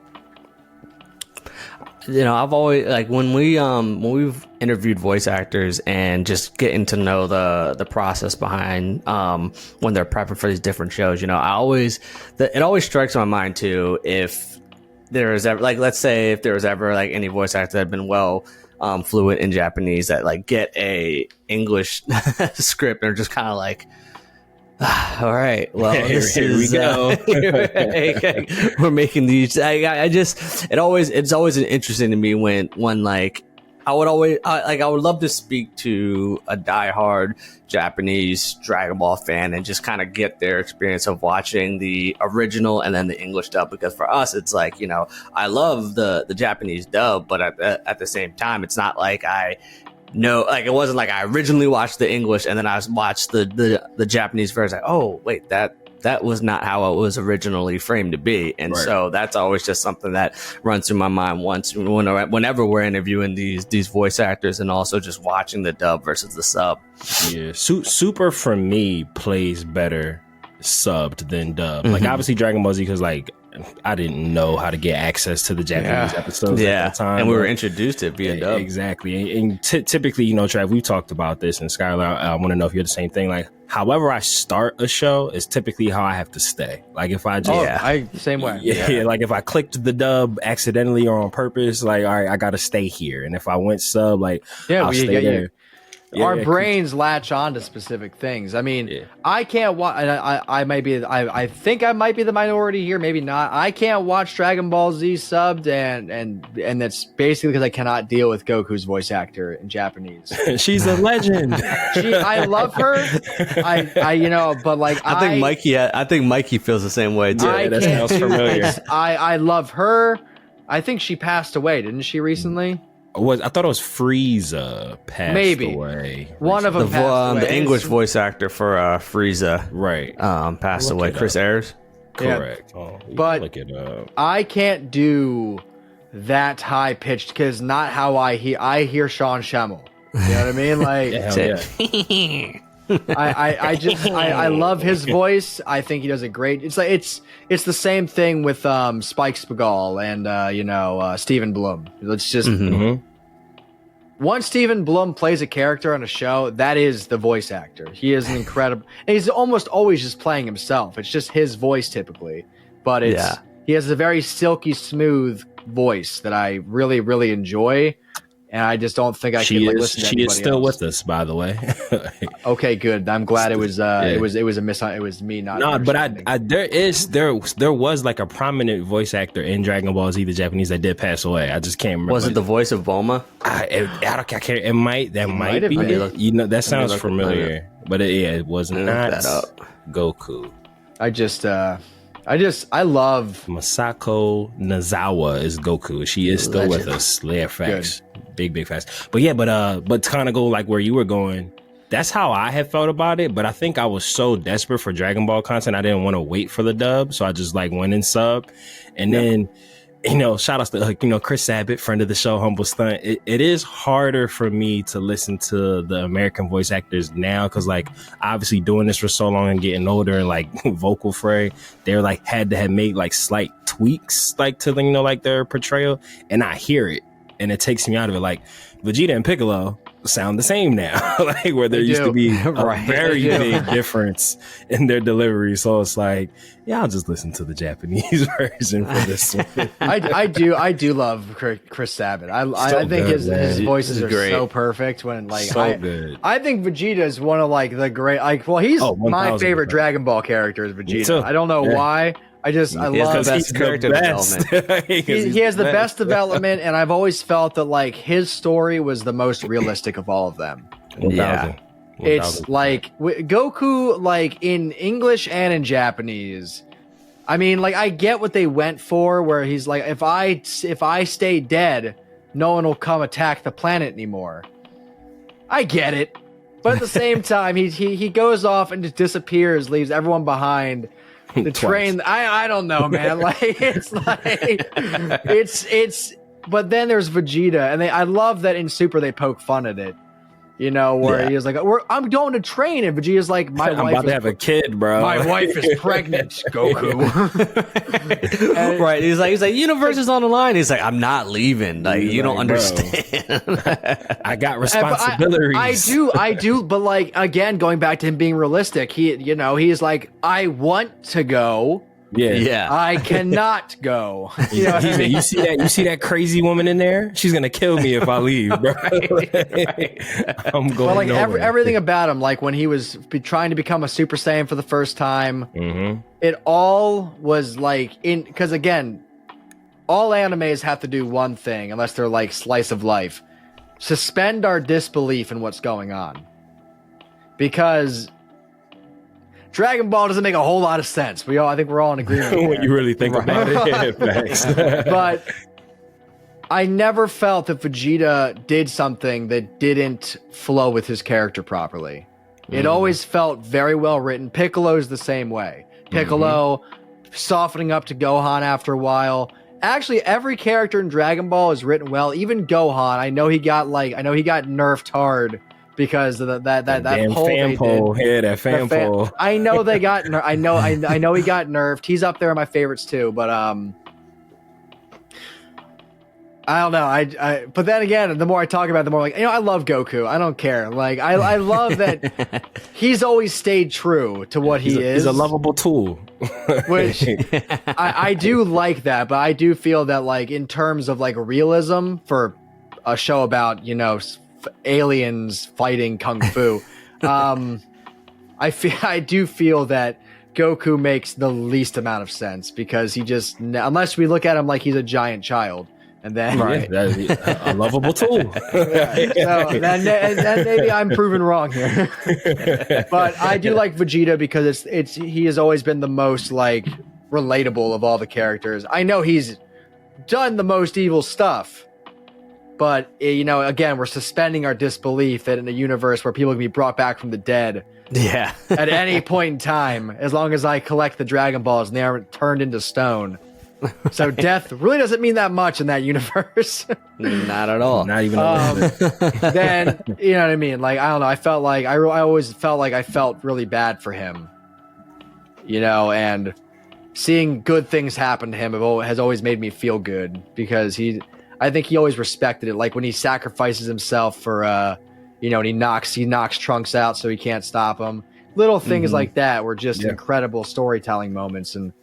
I've always like when we've interviewed voice actors and just getting to know the process behind when they're prepping for these different shows. It always strikes my mind too if there is ever like, let's say if there was ever like any voice actor that had been fluent in Japanese that like get a English script and are just kind of like, all right, well, here we go. We're making these. It's always interesting to me when like I would love to speak to a diehard Japanese Dragon Ball fan and just kind of get their experience of watching the original and then the English dub, because for us it's like, I love the Japanese dub, but at the same time it's not like it wasn't like I originally watched the English and then I watched the Japanese version. Like, oh wait, that was not how it was originally framed to be. And so that's always just something that runs through my mind whenever we're interviewing these voice actors, and also just watching the dub versus the sub. Yeah, Super for me plays better subbed than dubbed. Like obviously Dragon Ball Z, because like I didn't know how to get access to the Japanese episodes at that time. And we were introduced to it via dub. Exactly. And typically, Trav, we've talked about this, and Skyler, I want to know if you're the same thing. Like, however I start a show is typically how I have to stay. Like, if I just... same way. Yeah, like if I clicked the dub accidentally or on purpose, like, all right, I got to stay here. And if I went sub, like, I'll stay there. Our brains latch on to specific things. I mean, I can't watch. I think I might be the minority here, maybe not. I can't watch Dragon Ball Z subbed, and that's basically because I cannot deal with Goku's voice actor in Japanese. She's a legend. I love her. But like I think Mikey feels the same way too. That sounds familiar. I love her. I think she passed away, didn't she recently? I thought it was Frieza passed away. One of them passed away. The English voice actor for Frieza, passed away. Chris Ayres. Correct. Yeah. But look it up. I can't do that high pitched because not how I hear Sean Schemmel. You know what I mean? Like, I love his voice. I think he does a great. It's like it's the same thing with Spike Spiegel and Stephen Blum. It's just once Stephen Blum plays a character on a show, that is the voice actor. He is an incredible. And he's almost always just playing himself. It's just his voice typically, but he has a very silky smooth voice that I really really enjoy. And I just don't think I can listen to anybody else. She is still with us, by the way. Okay, good. I'm glad it was me not. No, but there was like a prominent voice actor in Dragon Ball Z, the Japanese, that did pass away. I just can't remember. Was it the voice of Bulma? I can't. It might be. That sounds familiar, but it was not Goku. I love Masako Nozawa is Goku. She is still with us. Yeah, facts. Good. Big facts. But to kind of go like where you were going, that's how I had felt about it. But I think I was so desperate for Dragon Ball content, I didn't want to wait for the dub, so I just like went and sub. And then, shout outs to Chris Sabat, friend of the show, Humble Stunt. It is harder for me to listen to the American voice actors now because like obviously doing this for so long and getting older and like vocal fray, they're like had to have made like slight tweaks like to like their portrayal, and I hear it and it takes me out of it. Like Vegeta and Piccolo sound the same now, like where there used to be a very big difference in their delivery. So it's like, I'll just listen to the Japanese version for this one. I do love Chris Sabat. I think his voices are great. So perfect when like good. I think Vegeta is one of like the great he's my favorite Dragon Ball character is Vegeta. I don't know why. I love his character development. He has the best development, and I've always felt that like his story was the most realistic of all of them. 1,000. It's like Goku, like in English and in Japanese. I mean, like I get what they went for, where he's like, if I stay dead, no one will come attack the planet anymore. I get it, but at the same time, he goes off and just disappears, leaves everyone behind. The train, I don't know, man. Like it's but then there's Vegeta, and I love that in Super they poke fun at it. You know, where he was like, I'm going to train, and Vegeta's like, I'm about to have a kid, bro. My wife is pregnant, Goku. Right. He's like, universe is on the line. He's like, I'm not leaving. Like, you don't understand. I got responsibilities. I do, but like, again, going back to him being realistic, he's like, I want to go. Yeah. I cannot go. You know, you see that crazy woman in there? She's gonna kill me if I leave, bro. I'm going. Well, like everything about him, like when he was trying to become a Super Saiyan for the first time, it all was like because again, all animes have to do one thing, unless they're like slice of life: suspend our disbelief in what's going on, because Dragon Ball doesn't make a whole lot of sense. I think we're all in agreement. When you really think about it, thanks. But I never felt that Vegeta did something that didn't flow with his character properly. It always felt very well written. Piccolo's the same way. Piccolo softening up to Gohan after a while. Actually, every character in Dragon Ball is written well. Even Gohan, I know he got nerfed hard. Because of that poll fan poll, that fan poll. I know they got. I know he got nerfed. He's up there in my favorites too. But I don't know. But then again, the more I talk about it, the more like I love Goku. I don't care. Like I love that he's always stayed true to what he is. He's a lovable tool. Which I do like that, but I do feel that like in terms of like realism for a show about aliens fighting kung fu, I do feel that Goku makes the least amount of sense because he just, unless we look at him like he's a giant child, and then a lovable tool. So then maybe I'm proven wrong here. But I do like Vegeta because he has always been the most like relatable of all the characters. I know he's done the most evil stuff. But, again, we're suspending our disbelief that in a universe where people can be brought back from the dead at any point in time, as long as I collect the Dragon Balls and they aren't turned into stone. So death really doesn't mean that much in that universe. Not at all. Not even a little bit. Then, you know what I mean? Like, I don't know. I always felt like I felt really bad for him. And seeing good things happen to him has always made me feel good because I think he always respected it. Like when he sacrifices himself for, and he knocks Trunks out so he can't stop him. Little things like that were just incredible storytelling moments. And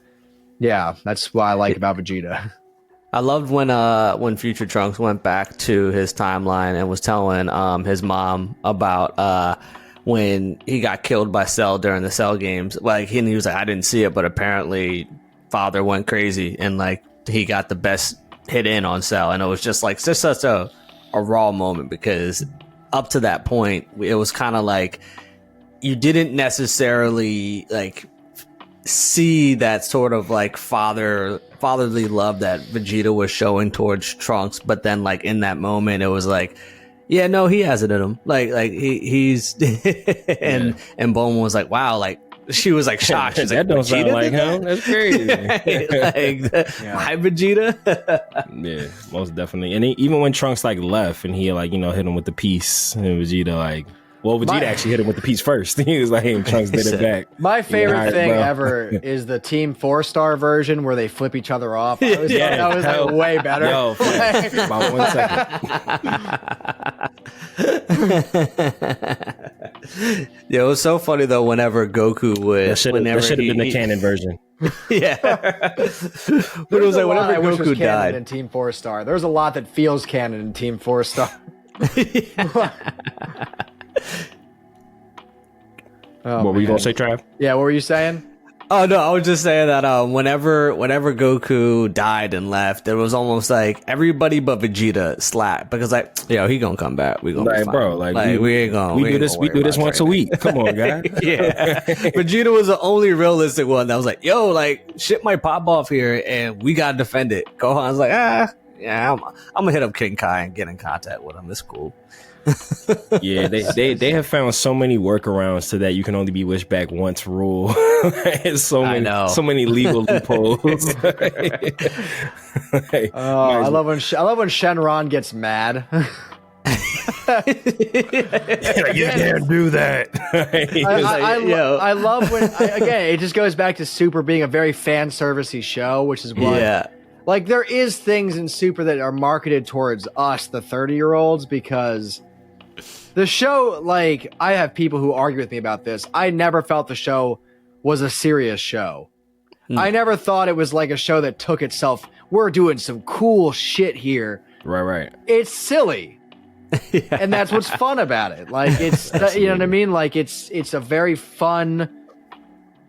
yeah, that's what I like about Vegeta. I loved when Future Trunks went back to his timeline and was telling his mom about when he got killed by Cell during the Cell games. Like he was like, I didn't see it, but apparently Father went crazy and like he got the best hit in on Cell, and it was just such a raw moment because up to that point it was kind of like you didn't necessarily like see that sort of like fatherly love that Vegeta was showing towards Trunks, but then like in that moment it was like, yeah, no, he has it in him, like he's and Bulma was like, wow, like she was like shocked. She's that like, don't sound like him. That's crazy. Hi, Vegeta. Yeah, most definitely. And even when Trunks like left and he like hit him with the piece, and Vegeta Vegeta actually hit him with the piece first. He was like, hey, Trunks did it back. My favorite thing ever is the Team 4-Star version where they flip each other off. That was like way better. Yo, about 1 second. Yeah, it was so funny though. Whenever Goku would, that should have been the canon version. Yeah, but it was like whenever Goku died in Team 4-Star. There's a lot that feels canon in Team 4-Star. What were you gonna say, Trav? Yeah, what were you saying? Oh no, I was just saying that whenever Goku died and left, it was almost like everybody but Vegeta slapped because like, he gonna come back. We gonna be fine. Bro, we ain't gonna. We do this once a week. Come on, guy. Yeah, Vegeta was the only realistic one that was like, yo, like shit might pop off here and we gotta defend it. Gohan's like, yeah, I'm gonna hit up King Kai and get in contact with him. It's cool. Yeah, they have found so many workarounds to that you can only be wished back once rule. so many legal loopholes. I love when Shenron gets mad. You can't do that. I love when again it just goes back to Super being a very fan servicey show, which is what like there is things in Super that are marketed towards us, the 30-year-olds, because the show, like I have people who argue with me about this. I never felt the show was a serious show. I never thought it was like a show that took itself, we're doing some cool shit here. Right. It's silly. And that's what's fun about it. Like it's you know what I mean? Like it's a very fun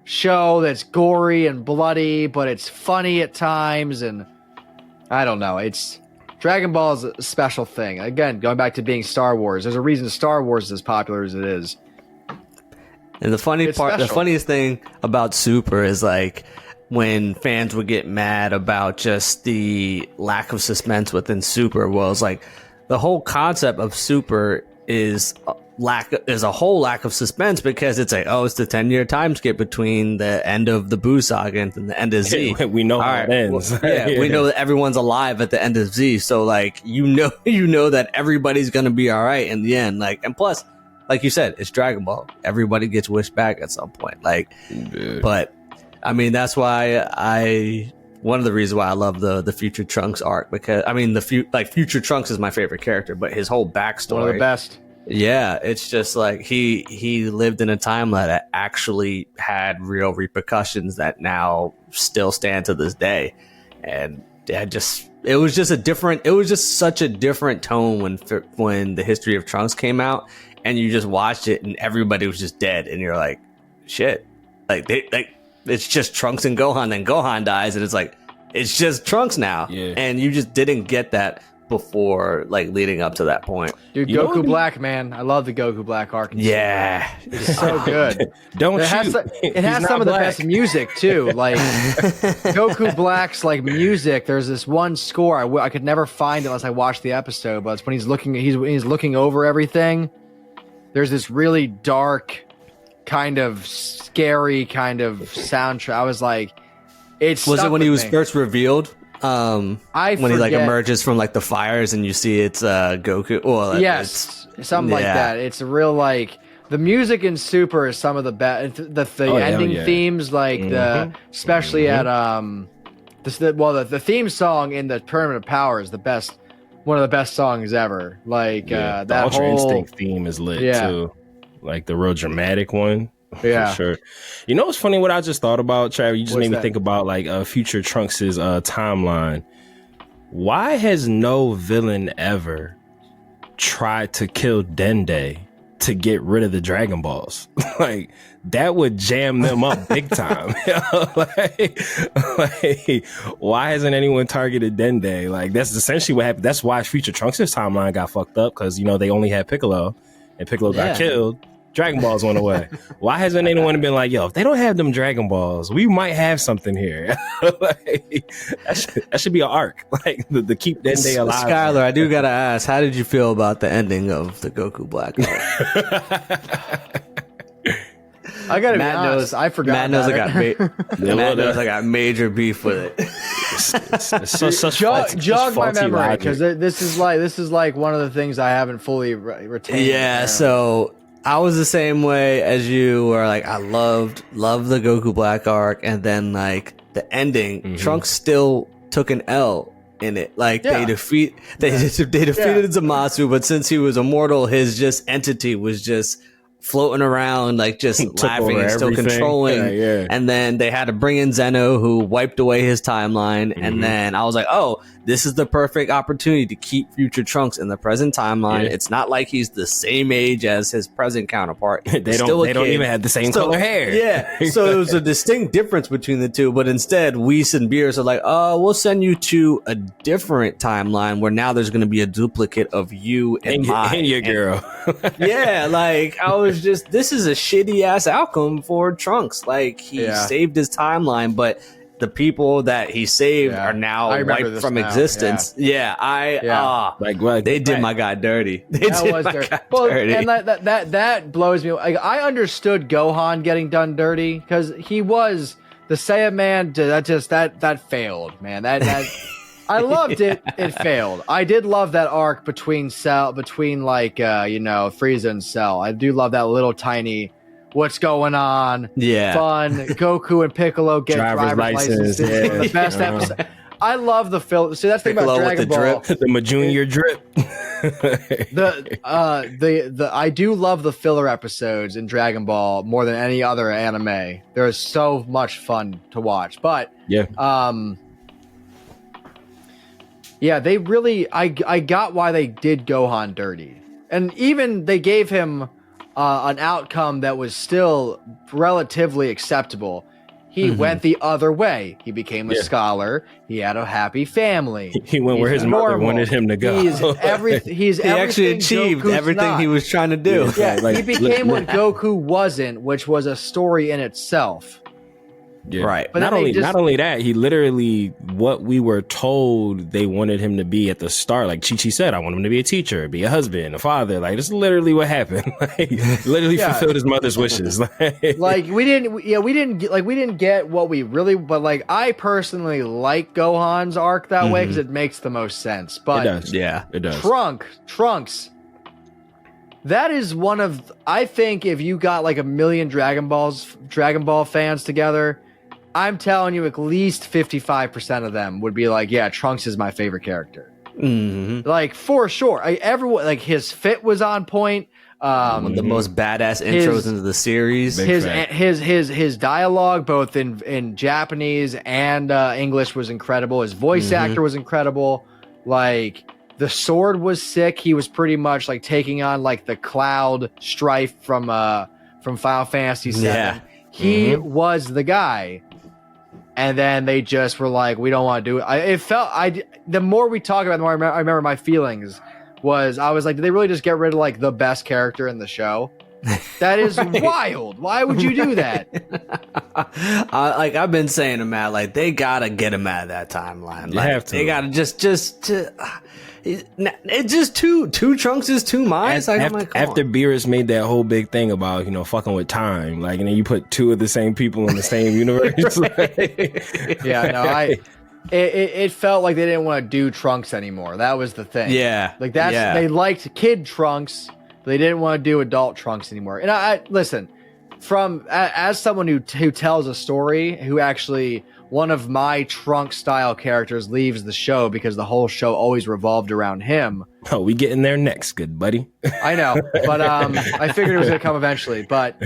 show that's gory and bloody, but it's funny at times, and I don't know. It's Dragon Ball is a special thing. Again, going back to being Star Wars, there's a reason Star Wars is as popular as it is. And the funniest thing about Super is like when fans would get mad about just the lack of suspense within Super. Well, it's like the whole concept of Super is a whole lack of suspense, because it's like, oh, it's the 10-year time skip between the end of the Buu saga and the end of Z. We know how it ends. Well, we know that everyone's alive at the end of Z. So like, you know that everybody's going to be all right in the end. Like, and plus, like you said, it's Dragon Ball. Everybody gets wished back at some point. Like, but I mean, that's why one of the reasons why I love the Future Trunks arc, because I mean, Future Trunks is my favorite character, but his whole backstory, one of the best. Yeah, it's just like he lived in a time that actually had real repercussions that now still stand to this day, and it was just such a different tone when the History of Trunks came out, and you just watched it and everybody was just dead, and you're like, shit, it's just Trunks and Gohan, then Gohan dies, and it's like it's just Trunks now, and you just didn't get that before, like leading up to that point. Dude, Goku Black, man, I love the Goku Black arc. Yeah, it's so good. Don't it has some of the best music too. Like Goku Black's like music. There's this one score I could never find unless I watched the episode, but it's when he's looking over everything. There's this really dark, kind of scary kind of soundtrack. I was like, was it when he was first revealed? When he like emerges from like the fires and you see it's Goku. Well, yes, something like that. It's a real like the music in Super is some of the best. The ending themes, like especially at the theme song in the Tournament of Power is the best. One of the best songs ever. Like the that Ultra whole Instinct theme is lit too. Like the real dramatic one. Yeah, for sure. You know what's funny? What I just thought about, Trav? You just made me think about like Future Trunks' timeline. Why has no villain ever tried to kill Dende to get rid of the Dragon Balls? Like that would jam them up big time. like, why hasn't anyone targeted Dende? Like that's essentially what happened. That's why Future Trunks' timeline got fucked up, because they only had Piccolo, and Piccolo got killed. Dragon Balls went away. Why hasn't anyone been like, yo, if they don't have them Dragon Balls, we might have something here? Like, that should be an arc. Like the keep Dende alive. Skyler, I do gotta ask, how did you feel about the ending of the Goku Black arc? I gotta be honest, I forgot. Matt knows I got major beef with it. It's jog my memory, because this is like one of the things I haven't fully retained. Yeah, so I was the same way as you, where like I loved the Goku Black arc, and then like the ending, Trunks still took an L in it. Like they defeated Zamasu, but since he was immortal, his just entity was just floating around, like just laughing and still controlling. And then they had to bring in Zeno, who wiped away his timeline. And then I was like, oh, this is the perfect opportunity to keep Future Trunks in the present timeline. It's not like he's the same age as his present counterpart. They don't even have the same color hair. Yeah. So it was a distinct difference between the two. But instead, Whis and Beerus are like, oh, we'll send you to a different timeline where now there's going to be a duplicate of you and your girl. Yeah, like I was just, this is a shitty ass outcome for Trunks. Like he saved his timeline, but the people that he saved are now wiped from existence. They did my guy dirty. And that blows me. Like, I understood Gohan getting done dirty because he was the Saiyan man. That failed, man. That I loved it. It failed. I did love that arc between Frieza and Cell. I do love that little tiny what's going on. Yeah. Fun. Goku and Piccolo get Driver's license. licenses. One of the best episodes. I love the film. See, that's the thing about Piccolo with Dragon the Ball. drip. The Majunior drip. I do love the filler episodes in Dragon Ball more than any other anime. They're so much fun to watch. But Yeah. yeah, they really I got why they did Gohan dirty. And even they gave him an outcome that was still relatively acceptable. He went the other way. He became a scholar. He had a happy family. He went where his mother wanted him to go. He's He actually achieved Goku's everything not. he was trying to do. Yeah, Like, he became what Goku wasn't, which was a story in itself. Yeah. Right. But not then they only just- not only that, he literally what we were told they wanted him to be at the start. Like Chi Chi said, I want him to be a teacher, be a husband, a father. Like this is literally what happened. Like literally Yeah. fulfilled his mother's wishes. Like we didn't get what we really. But like I personally like Gohan's arc that way because it makes the most sense. But it does. Yeah. It does. Trunks. That is one of. I think if you got like a million Dragon Ball fans together, I'm telling you, at least 55% of them would be like, "Yeah, Trunks is my favorite character." Mm-hmm. Like for sure. Everyone like his fit was on point. One of the most badass intros into the series. His dialogue, both in Japanese and English, was incredible. His voice actor was incredible. Like the sword was sick. He was pretty much like taking on like the Cloud Strife from Final Fantasy VII. Yeah. He was the guy. And then they just were like, we don't want to do it. The more we talk about it, the more I remember my feelings was, I was like, did they really just get rid of like the best character in the show? That is wild. Why would you do that? Like I've been saying to Matt, like they gotta get him out of that timeline. Like, have to. They gotta it's just two Trunks is two minds. Like, I'm like, come After on. Beerus made that whole big thing about fucking with time, like, and then you put two of the same people in the same universe. Yeah, no, it felt like they didn't want to do Trunks anymore. That was the thing. Yeah, like they liked kid Trunks, but they didn't want to do adult Trunks anymore. And I listen, as someone who tells a story, who actually one of my Trunks style characters leaves the show because the whole show always revolved around him. Oh, we getting there next, good buddy. I know, but I figured it was going to come eventually. But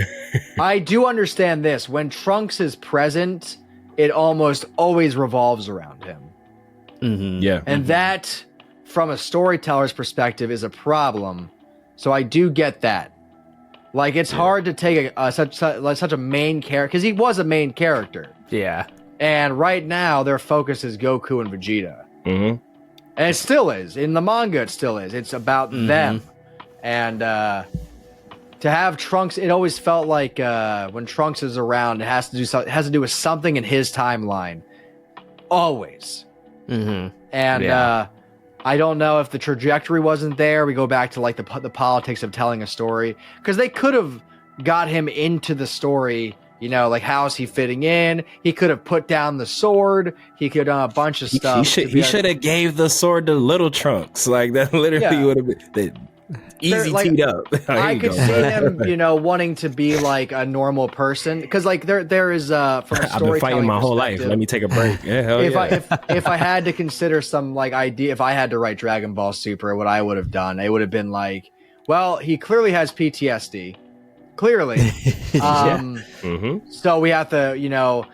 I do understand this: when Trunks is present, it almost always revolves around him. Mm-hmm. Yeah. And that, from a storyteller's perspective, is a problem. So I do get that. Like, it's hard to take such a main character, because he was a main character. Yeah. And right now, their focus is Goku and Vegeta. Mm-hmm. And it still is. In the manga, it still is. It's about them. And to have Trunks, it always felt like when Trunks is around, it has to do with something in his timeline. Always. Mm-hmm. And I don't know if the trajectory wasn't there. We go back to like the politics of telling a story, because they could have got him into the story. Like, how is he fitting in? He could have put down the sword. He could have done a bunch of stuff. He should have gave the sword to Little Trunks. Like, that literally would have been easy teed up. I could see him, wanting to be like a normal person, because like there is from a storytelling I've been fighting my whole life. perspective, Let me take a break. Yeah, hell if I had to consider some like idea, if I had to write Dragon Ball Super, what I would have done, it would have been like, well, he clearly has PTSD. Clearly. So we have to,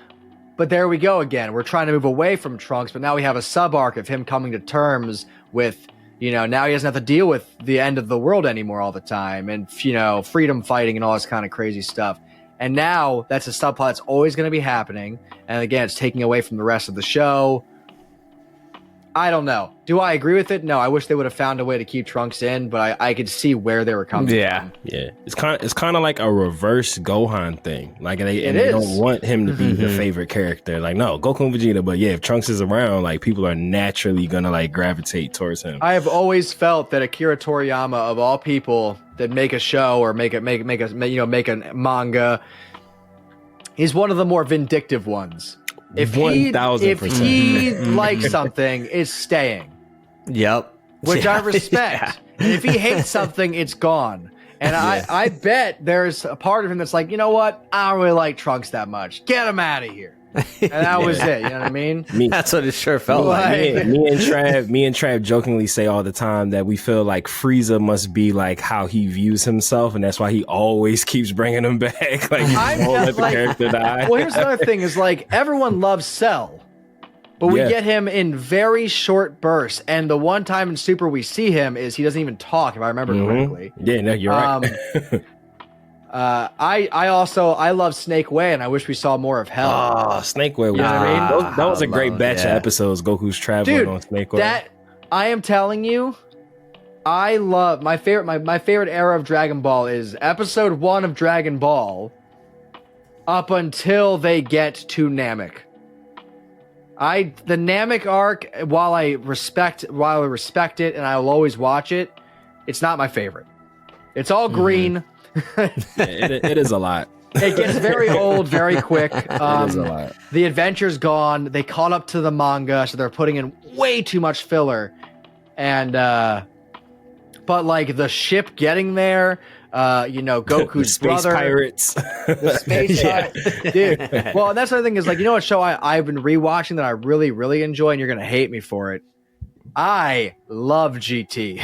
but there we go again. We're trying to move away from Trunks, but now we have a sub arc of him coming to terms with, now he doesn't have to deal with the end of the world anymore all the time, and, freedom fighting and all this kind of crazy stuff. And now that's a subplot that's always going to be happening. And again, it's taking away from the rest of the show. I don't know. Do I agree with it? No, I wish they would have found a way to keep Trunks in, but I could see where they were coming from. Yeah. It's kind of like a reverse Gohan thing. Like, they don't want him to be the favorite character. Like, no, Goku and Vegeta, but yeah, if Trunks is around, like, people are naturally gonna like gravitate towards him. I have always felt that Akira Toriyama, of all people that make a show or make a manga, he's one of the more vindictive ones. If 1000%. he likes something, it's staying, Yep. which Yeah. I respect. And if he hates something, it's gone. And I bet there's a part of him that's like, you know what? I don't really like Trunks that much. Get him out of here. And that was it. You know what I mean? That's what it sure felt like. Me and Trav jokingly say all the time that we feel like Frieza must be like how he views himself, and that's why he always keeps bringing him back. Like he won't let the character die. Well, here's another thing: is like everyone loves Cell, but we get him in very short bursts. And the one time in Super we see him is he doesn't even talk, if I remember correctly. Yeah, no, you're right. I love Snake Way, and I wish we saw more of Hell. Oh, Snake Way. You know what I mean? That was a great batch of episodes. Goku's traveling Dude, on Snake Way. that I am telling you, I love my favorite. My favorite era of Dragon Ball is Episode 1 of Dragon Ball, up until they get to Namek. The Namek arc, while I respect it, and I will always watch it, it's not my favorite. It's all green. It is a lot. It gets very old very quick. It is a lot. The adventure's gone. They caught up to the manga, so they're putting in way too much filler. And but like the ship getting there, Goku's the space brother, pirates, the space pirates, dude. Well, and that's the other thing is like, you know what show I've been rewatching that I really, really enjoy, and you're gonna hate me for it. I love GT.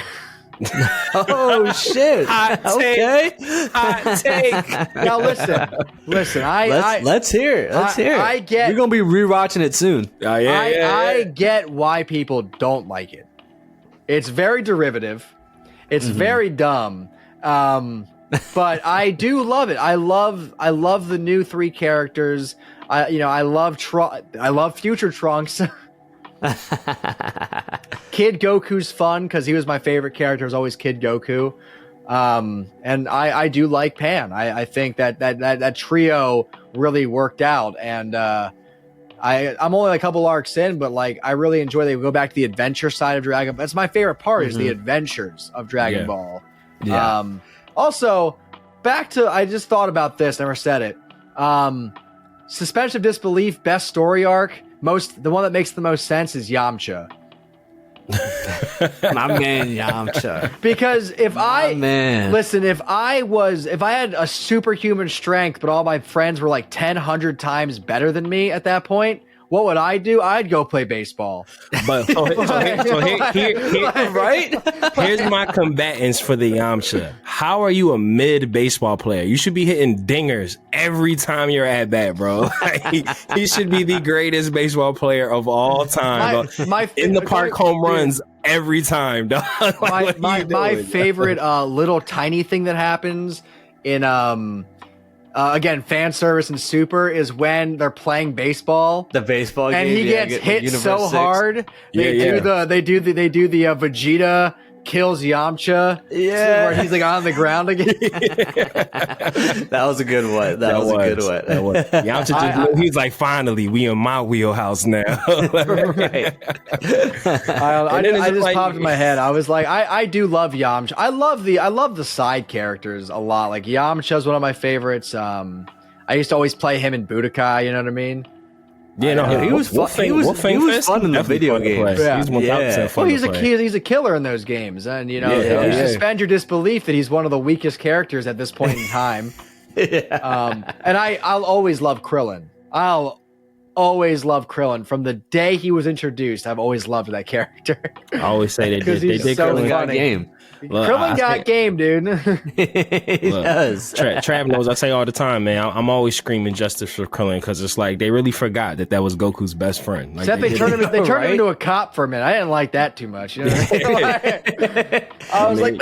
Oh shit! Okay. Hot take. Now listen. Let's hear it. Let's hear it. I get. We're gonna be rewatching it soon. I get why people don't like it. It's very derivative. It's very dumb. But I do love it. I love the new 3 characters. I love Future Trunks. Kid Goku's fun because he was my favorite character. It was always Kid Goku. And I do like Pan. I think that trio really worked out. And I'm only a couple arcs in, but like I really enjoy. They go back to the adventure side of Dragon Ball. That's my favorite part is the adventures of Dragon Ball. Yeah. Also, back to I just thought about this. Never said it. Suspension of disbelief. Best story arc. The one that makes the most sense is Yamcha. My man Yamcha. Because if I had a superhuman strength, but all my friends were like 100 times better than me at that point, what would I do? I'd go play baseball. But here's my combatants for the Yamcha. How are you a mid baseball player? You should be hitting dingers every time you're at bat, bro. He should be the greatest baseball player of all time. In the park home runs every time, dog. My favorite little tiny thing that happens in again, fan service and Super is when they're playing baseball. The baseball and game, he gets hit so hard. They do the Vegeta kills Yamcha. Yeah, where he's like on the ground again. That was a good one. That was a good one. Yamcha he's like, finally, we in my wheelhouse now. I just popped in my head. I was like, I do love Yamcha. I love the side characters a lot. Like Yamcha's one of my favorites. I used to always play him in Budokai. You know what I mean? Yeah, no, he was fun. He was fun in the video games. Yeah. He's 1000% fun. Well, he's a killer in those games, and you suspend your disbelief that he's one of the weakest characters at this point in time. And I'll always love Krillin. I'll always love Krillin from the day he was introduced. I've always loved that character. I always say they did so Krillin funny. Game. Look, Krillin got game, dude. He does. Trav knows. I say all the time, man. I'm always screaming justice for Krillin because it's like they really forgot that was Goku's best friend. Like, Except they turned him into a cop for a minute. I didn't like that too much. You know what I was like,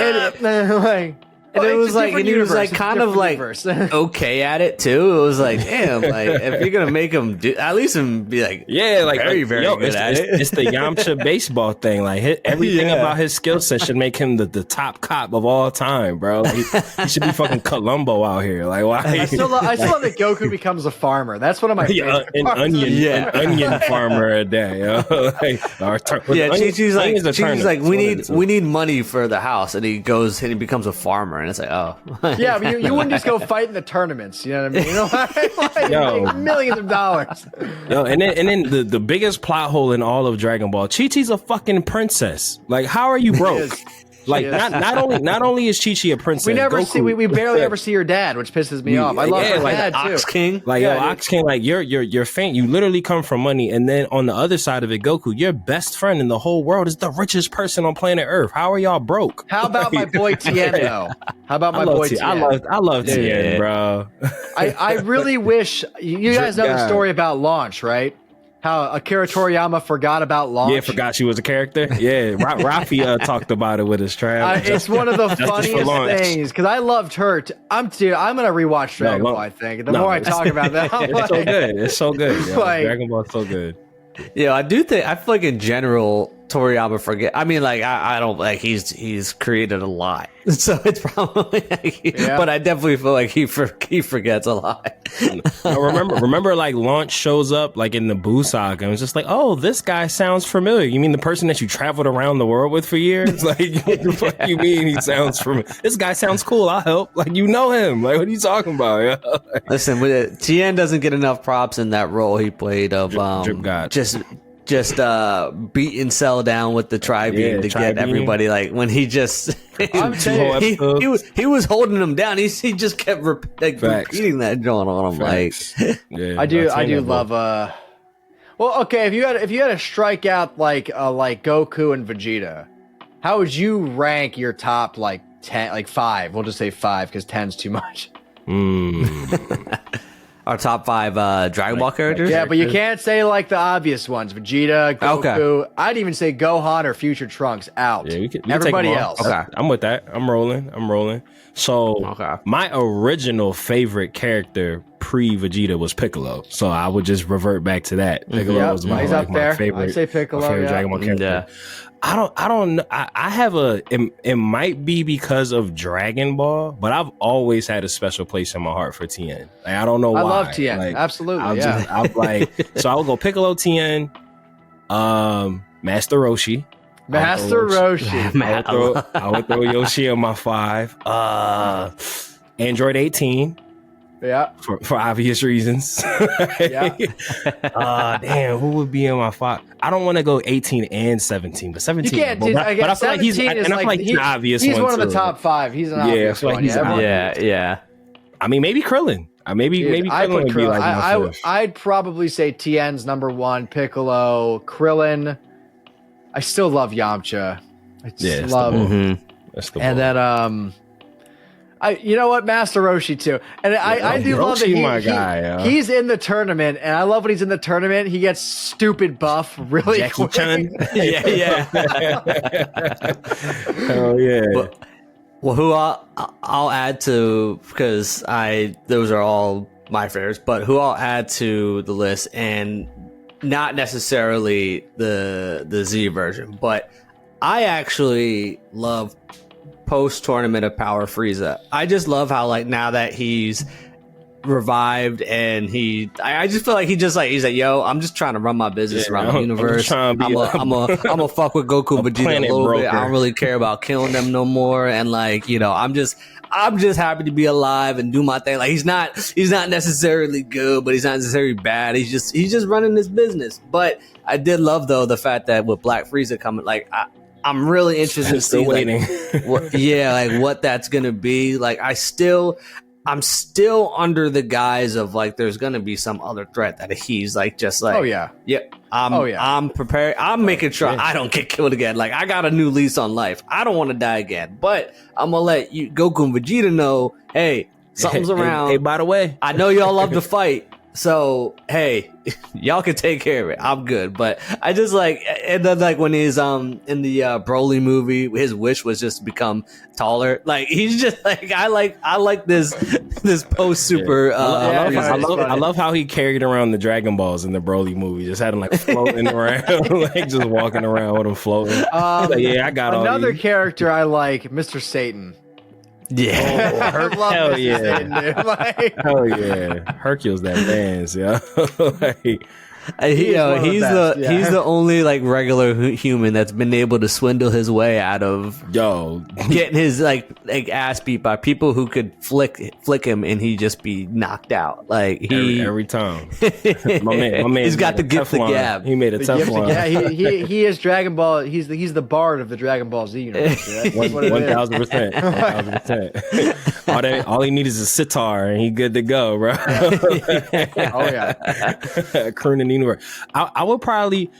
And it was like, and he was like kind of like okay at it too. It was like, damn, like if you're gonna make him do, at least him be like, very good at it. It's the Yamcha baseball thing. Like everything about his skill set should make him the top cop of all time, bro. Like, he should be fucking Columbo out here. Like, why? I still love that Goku becomes a farmer. That's one of my favorite an onion farmer a day. She's like, we need money for the house, and he goes and he becomes a farmer. and it's like, oh, Yeah, but you wouldn't just go fight in the tournaments. You know what I mean? You know, like, Yo. make millions of dollars. Yo, and then the biggest plot hole in all of Dragon Ball, Chi-Chi's a fucking princess. Like, how are you broke? is. Like, She is. not only is Chi-Chi a princess, We never Goku, see. We barely ever see her dad, which pisses me off. I love yeah, her like dad Ox too. King. Like, Yeah, yo, dude. Ox King, like, you're faint. You literally come from money. And then on the other side of it, Goku, your best friend in the whole world is the richest person on planet Earth. How are y'all broke? How about my boy Tien though? How about my boy Tien? I love Tien, Yeah. bro. I really wish you guys know the God. story about Launch, right? How Akira Toriyama forgot about Launch. Yeah, forgot she was a character. Yeah, Rafi talked about it with his trap. It's one of the for funniest Launch. things because I loved her. I'm gonna rewatch Dragon Ball. I think the more I talk about that, I'm It's so like, good. It's so good. Yo. Like- Dragon Ball's so good. Yeah, I do think I feel like in general Toriyama forget. I mean, like I don't like he's created a lot, so it's probably. Yeah. But I definitely feel like he forgets a lot. Now, remember, like Launch shows up like in the Buu saga, and it's just like, oh, this guy sounds familiar. You mean the person that you traveled around the world with for years? Like, what the fuck you mean he sounds familiar? This guy sounds cool. I'll help. Like, you know him. Like, what are you talking about? Yo? Listen, Tien doesn't get enough props in that role he played of Drip God. just beating Cell down with the tri-beam to tri-beam. get everybody, like when he just I'm telling you, he was holding him down. He just kept repeating that going on him. Like Yeah, I do Tien, love. Well, okay, if you had to strike out like Goku and Vegeta, how would you rank your top like 10, like 5? We'll just say 5 because 10's too much. our top 5 Dragon Ball characters. Yeah, but you can't say like the obvious ones: Vegeta, Goku. Okay. I'd even say Gohan or Future Trunks out. Yeah, we can Everybody take them all. else. Okay. I'm with that. I'm rolling. So Okay. my original favorite character pre Vegeta was Piccolo. So I would just revert back to that. Piccolo Yep, was my, he's like, up my there. favorite. I'd say Piccolo, my favorite yeah. Dragon Ball character. Yeah. I don't know. I have it might be because of Dragon Ball, but I've always had a special place in my heart for Tien. Like, I don't know why. I love Tien. Like, Absolutely, I'm like, so I would go Piccolo, Tien, Master Roshi. Master Roshi. I would throw Yoshi on my 5. Android 18 Yeah. for obvious reasons. Yeah. Damn, who would be in my 5? I don't want to go 18 and 17, but 17. You can't. but I feel like he's, 17 is and I feel like he's an obvious he's one. one of the too. top 5. He's an Yeah, I obvious feel like one. he's everyone- yeah. I mean, maybe Krillin. Maybe Dude, I Krillin put would be like my Krillin. fifth. I'd probably say Tien's number 1, Piccolo, Krillin. I still love Yamcha. I just Yeah, it's the love ball. Mhm. That's the And ball. then you know what, Master Roshi too, and I do love that Roshi, my guy, yeah. he's in the tournament, and I love when he's in the tournament. He gets stupid buff really Jackie quick. Chan. yeah. Hell yeah. Well, who I'll add to, because those are all my favorites, but who I'll add to the list, and not necessarily the Z version, but I actually love post tournament of Power Frieza. I just love how, like, now that he's revived and I just feel like he's like, yo, I'm just trying to run my business around the I'm universe. just trying to be I'm a fuck with Goku and Vegeta a planet little bit. I broker. don't really care about killing them no more. And, like, you know, I'm just happy to be alive and do my thing. Like, he's not necessarily good, but he's not necessarily bad. He's just running his business. But I did love, though, the fact that with Black Frieza coming, like, I'm really interested to Still see, waiting. like what that's gonna be. Like, I'm still under the guise of, like, there's gonna be some other threat that he's like, just like, Oh yeah, I'm prepared. I'm making sure I don't get killed again. Like, I got a new lease on life. I don't want to die again. But I'm gonna let you, Goku and Vegeta, know, hey, something's around. Hey, by the way, I know y'all love to fight. So, hey, y'all can take care of it. I'm good. But I just like, and then, like, when he's in the Broly movie, his wish was just to become taller. Like, he's just like, I like this post super. I love how he carried around the Dragon Balls in the Broly movie. Just had him, like, floating around, like, just walking around with him floating. Like, yeah, I got another all these. character I like, Mr. Satan. Yeah. I love Hell Mr. Satan, dude. Like, Hell yeah, Hercules that dance, yeah. Like, He's best, yeah. the only like regular human that's been able to swindle his way out of getting his like ass beat by people who could flick him and he just be knocked out. Like every time. my man, he's got the gift of gab. He made a tough one. Yeah, he is Dragon Ball. He's the bard of the Dragon Ball Z universe. That's what it is. 1,000%. 1,000%. All he needs is a sitar and he good to go, bro. Oh yeah. Crooning the universe. I would probably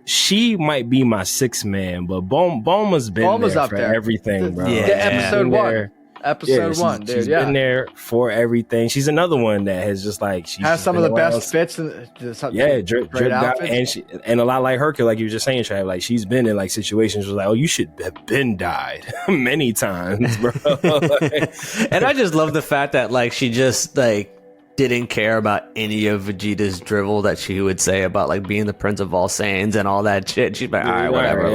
she might be my sixth man, but Bulma's been Bulma's there up for there. everything, bro. The episode one. Episode one, dude. She's been there for everything. She's another one that has just like she has some of the best fits. Drip got, and a lot like Hercule, like you were just saying, Trav. Like she's been in like situations where like, oh, you should have been died many times, bro. And I just love the fact that like she just like didn't care about any of Vegeta's drivel that she would say about like being the Prince of all Saiyans and all that shit. She's like, all right, whatever.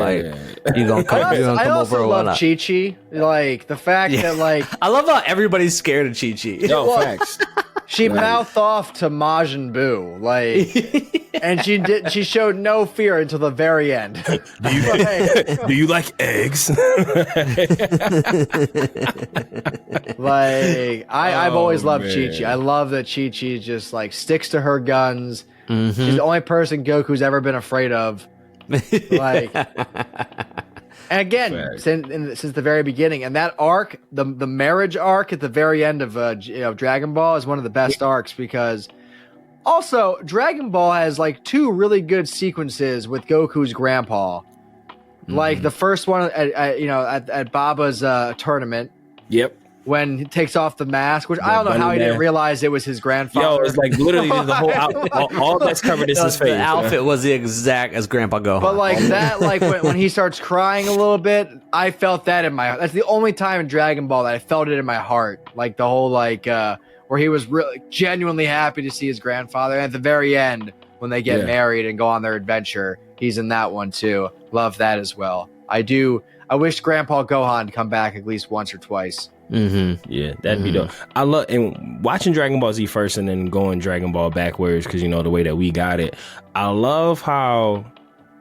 You gonna come over? I also love Chi-Chi. Like the fact that like I love how everybody's scared of Chi-Chi. No facts. She mouthed off to Majin Buu, like, and she showed no fear until the very end. Do you like eggs? Like, I've always loved Chi-Chi. I love that Chi-Chi just like sticks to her guns. Mm-hmm. She's the only person Goku's ever been afraid of. Like, and again, since the very beginning, and that arc, the marriage arc at the very end of Dragon Ball is one of the best arcs because also Dragon Ball has like two really good sequences with Goku's grandpa. Like the first one at Baba's tournament. Yep. When he takes off the mask, which I don't know how he didn't realize it was his grandfather. Yo, it's like literally the whole all that's covered is his face. The outfit was the exact as Grandpa Gohan. But like that, like when he starts crying a little bit, I felt that in my heart. That's the only time in Dragon Ball that I felt it in my heart. Like the whole where he was really genuinely happy to see his grandfather. And at the very end, when they get married and go on their adventure, he's in that one too. Love that as well. I wish Grandpa Gohan come back at least once or twice. Mm-hmm. Yeah, that'd be dope. I love and watching Dragon Ball Z first and then going Dragon Ball backwards because the way that we got it. I love how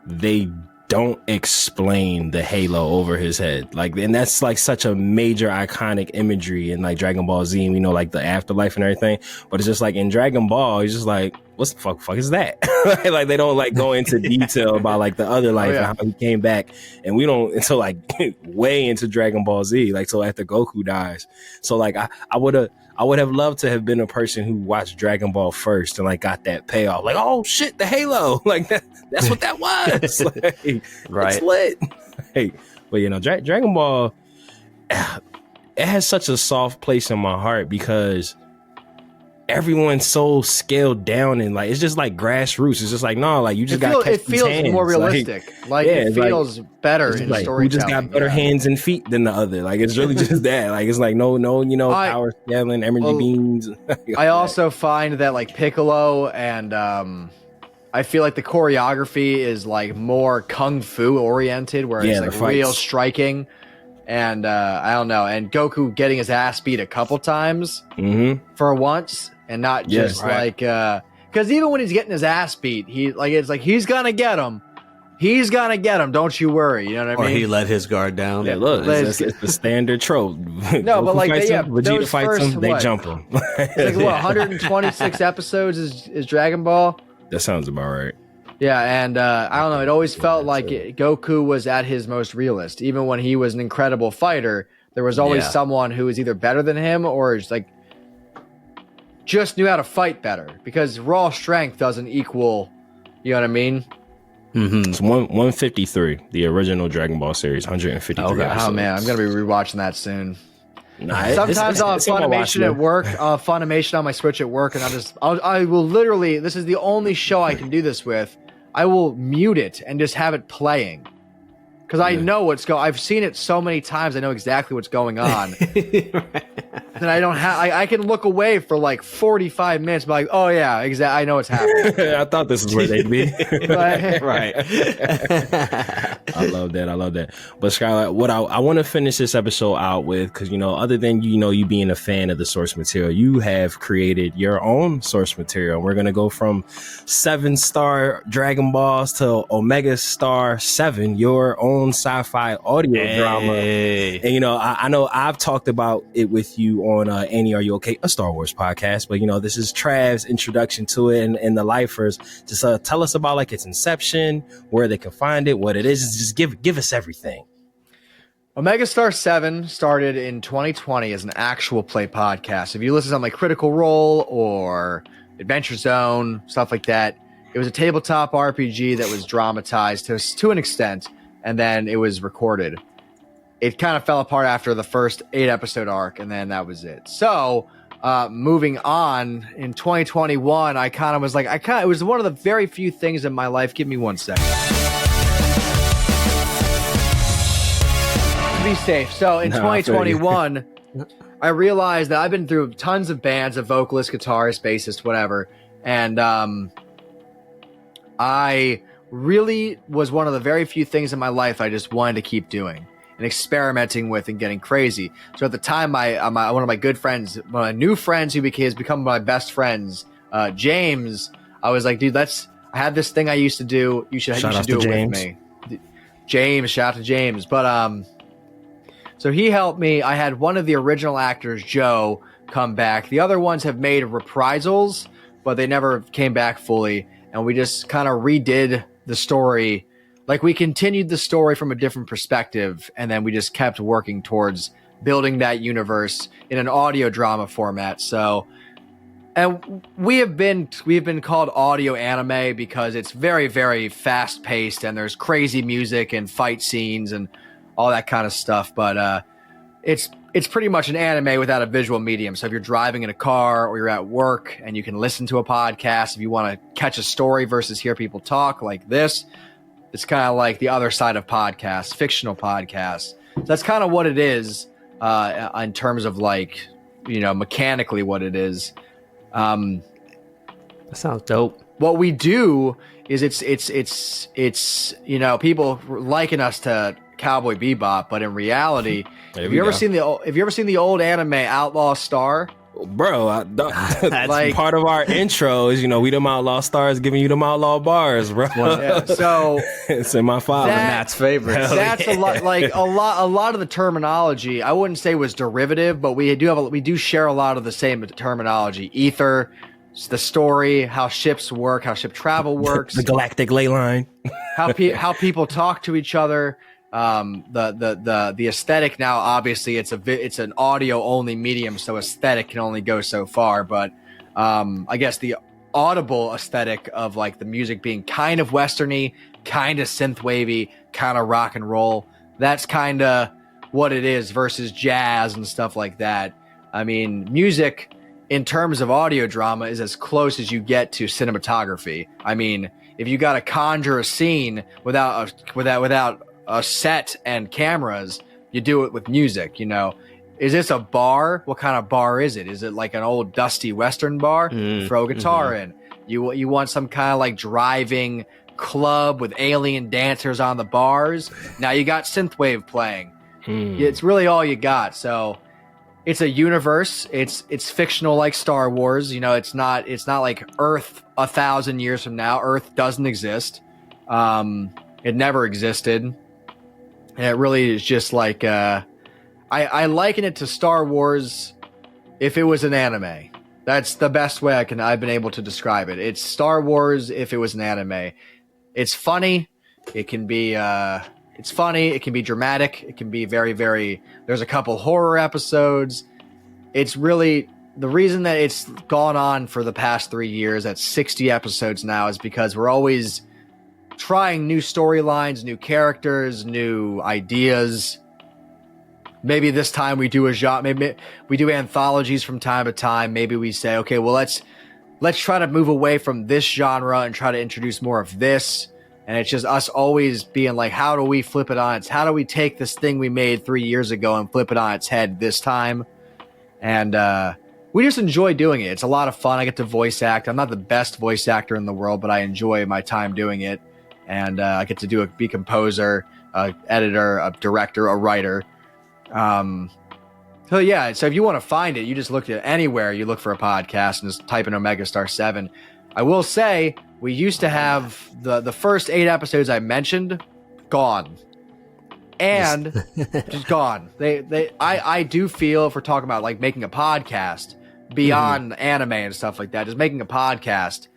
they don't explain the halo over his head, like, and that's like such a major iconic imagery in like Dragon Ball Z. And like the afterlife and everything, but it's just like in Dragon Ball, he's just like, what's the fuck is that? Like they don't like go into detail about like the other life and how he came back, and we don't until like way into Dragon Ball Z, like so after Goku dies. So like I would have loved to have been a person who watched Dragon Ball first and like got that payoff, like, oh shit, the halo, like that's what that was. Like, right, it's lit. Hey, but Dragon Ball, it has such a soft place in my heart because everyone's so scaled down and like it's just like grassroots. It's just like you just got it feels more realistic. Like it feels better in storytelling. Who just got better hands and feet than the other. Like it's really just that. Like it's like no power scaling, energy beams. I also find that like Piccolo and I feel like the choreography is like more kung fu oriented, where it's like real striking. And I don't know. And Goku getting his ass beat a couple times for once. And not just because even when he's getting his ass beat, it's like he's gonna get him. He's gonna get him. Don't you worry. You know what I mean? Or he let his guard down. Yeah, look, it's the standard trope. No, but like Vegeta fights him, they jump him. It's like 126 episodes is Dragon Ball. That sounds about right. Yeah, and I don't know. It always felt like Goku was at his most realist. Even when he was an incredible fighter, there was always someone who was either better than him or just knew how to fight better, because raw strength doesn't equal, you know what I mean? Mm-hmm. It's 153, the original Dragon Ball series, 153. Oh man, I'm gonna be rewatching that soon. Nah, Sometimes I'll have Funimation at work. I'll have Funimation on my Switch at work, and I will literally. This is the only show I can do this with. I will mute it and just have it playing. Because I know I've seen it so many times. I know exactly what's going on. That I don't have. I can look away for like 45 minutes, but like, oh yeah, exactly. I know what's happening. I thought this is where they'd be. Right. I love that. I love that. But Skyler, what I want to finish this episode out with, because, other than, you being a fan of the source material, you have created your own source material. We're going to go from 7-star Dragon Balls to Omega Star 7, your own sci-fi audio drama. And, I know I've talked about it with you on Annie, Are You Okay? A Star Wars podcast. But, this is Trav's introduction to it and the lifers. Just tell us about like its inception, where they can find it, what it is. Just give us everything. Omega Star 7 started in 2020 as an actual play podcast. If you listen to something like Critical Role or Adventure Zone, stuff like that, it was a tabletop RPG that was dramatized to an extent, and then it was recorded. It kind of fell apart after the first 8-episode arc, and then that was it. So, moving on, in 2021, I kind of was like, it was one of the very few things in my life. Give me 1 second. Be safe. So in 2021, I realized that I've been through tons of bands of vocalist, guitarist, bassist, whatever. And I really was one of the very few things in my life I just wanted to keep doing and experimenting with and getting crazy. So at the time, one of my good friends, one of my new friends who has become my best friends, James, I was like, dude, I had this thing I used to do. You should do it with me. James, shout out to James. But so he helped me. I had one of the original actors, Joe, come back. The other ones have made reprisals, but they never came back fully. And we just kind of redid the story. Like, we continued the story from a different perspective, and then we just kept working towards building that universe in an audio drama format. So, and we have been called audio anime because it's very, very fast paced, and there's crazy music and fight scenes and all that kind of stuff. But it's pretty much an anime without a visual medium. So if you're driving in a car or you're at work and you can listen to a podcast, if you want to catch a story versus hear people talk like this, it's kind of like the other side of podcasts, fictional podcasts. So that's kind of what it is in terms of like, mechanically what it is. That sounds dope. What we do is it's people liken us to Cowboy Bebop, but in reality, have you ever seen the old anime Outlaw Star? Bro, that's like, part of our intro is, we them outlaw stars giving you them outlaw bars, bro. Yeah, so it's in my father Matt's favorite. That's a lot of the terminology. I wouldn't say was derivative, but we do share a lot of the same terminology. Ether, the story, how ships work, how ship travel works, the galactic ley line, how people talk to each other. The aesthetic now, obviously it's an audio only medium, so aesthetic can only go so far, but I guess the audible aesthetic of like the music being kind of westerny, kind of synth wavy, kind of rock and roll, that's kind of what it is versus jazz and stuff like that. I mean, music in terms of audio drama is as close as you get to cinematography. I mean, if you got to conjure a scene without a set and cameras, you do it with music. Is this a bar? What kind of bar is it? Is it like an old dusty Western bar? Throw a guitar in. You want some kind of like driving club with alien dancers on the bars. Now you got synthwave playing. It's really all you got. So it's a universe. It's fictional like Star Wars. It's not like Earth 1,000 years from now. Earth doesn't exist. It never existed. And it really is just like, I liken it to Star Wars if it was an anime. That's the best way I've been able to describe it. It's Star Wars if it was an anime. It's funny. It can be, it's funny. It can be dramatic. It can be very, very, there's a couple horror episodes. It's really, the reason that it's gone on for the past 3 years at 60 episodes now is because we're always trying new storylines, new characters, new ideas. Maybe this time we do a genre. Maybe we do anthologies from time to time. Maybe we say, okay, well, let's try to move away from this genre and try to introduce more of this. And it's just us always being like, how do we flip it on its? How do we take this thing we made 3 years ago and flip it on its head this time? And we just enjoy doing it. It's a lot of fun. I get to voice act. I'm not the best voice actor in the world, but I enjoy my time doing it. and I get to be composer, editor, a director, a writer. So yeah, so if you want to find it, you just look at anywhere. You look for a podcast and just type in Omega Star 7. I will say we used to have the first 8 episodes I mentioned gone, and just gone. I do feel, if we're talking about like making a podcast beyond anime and stuff like that, just making a podcast,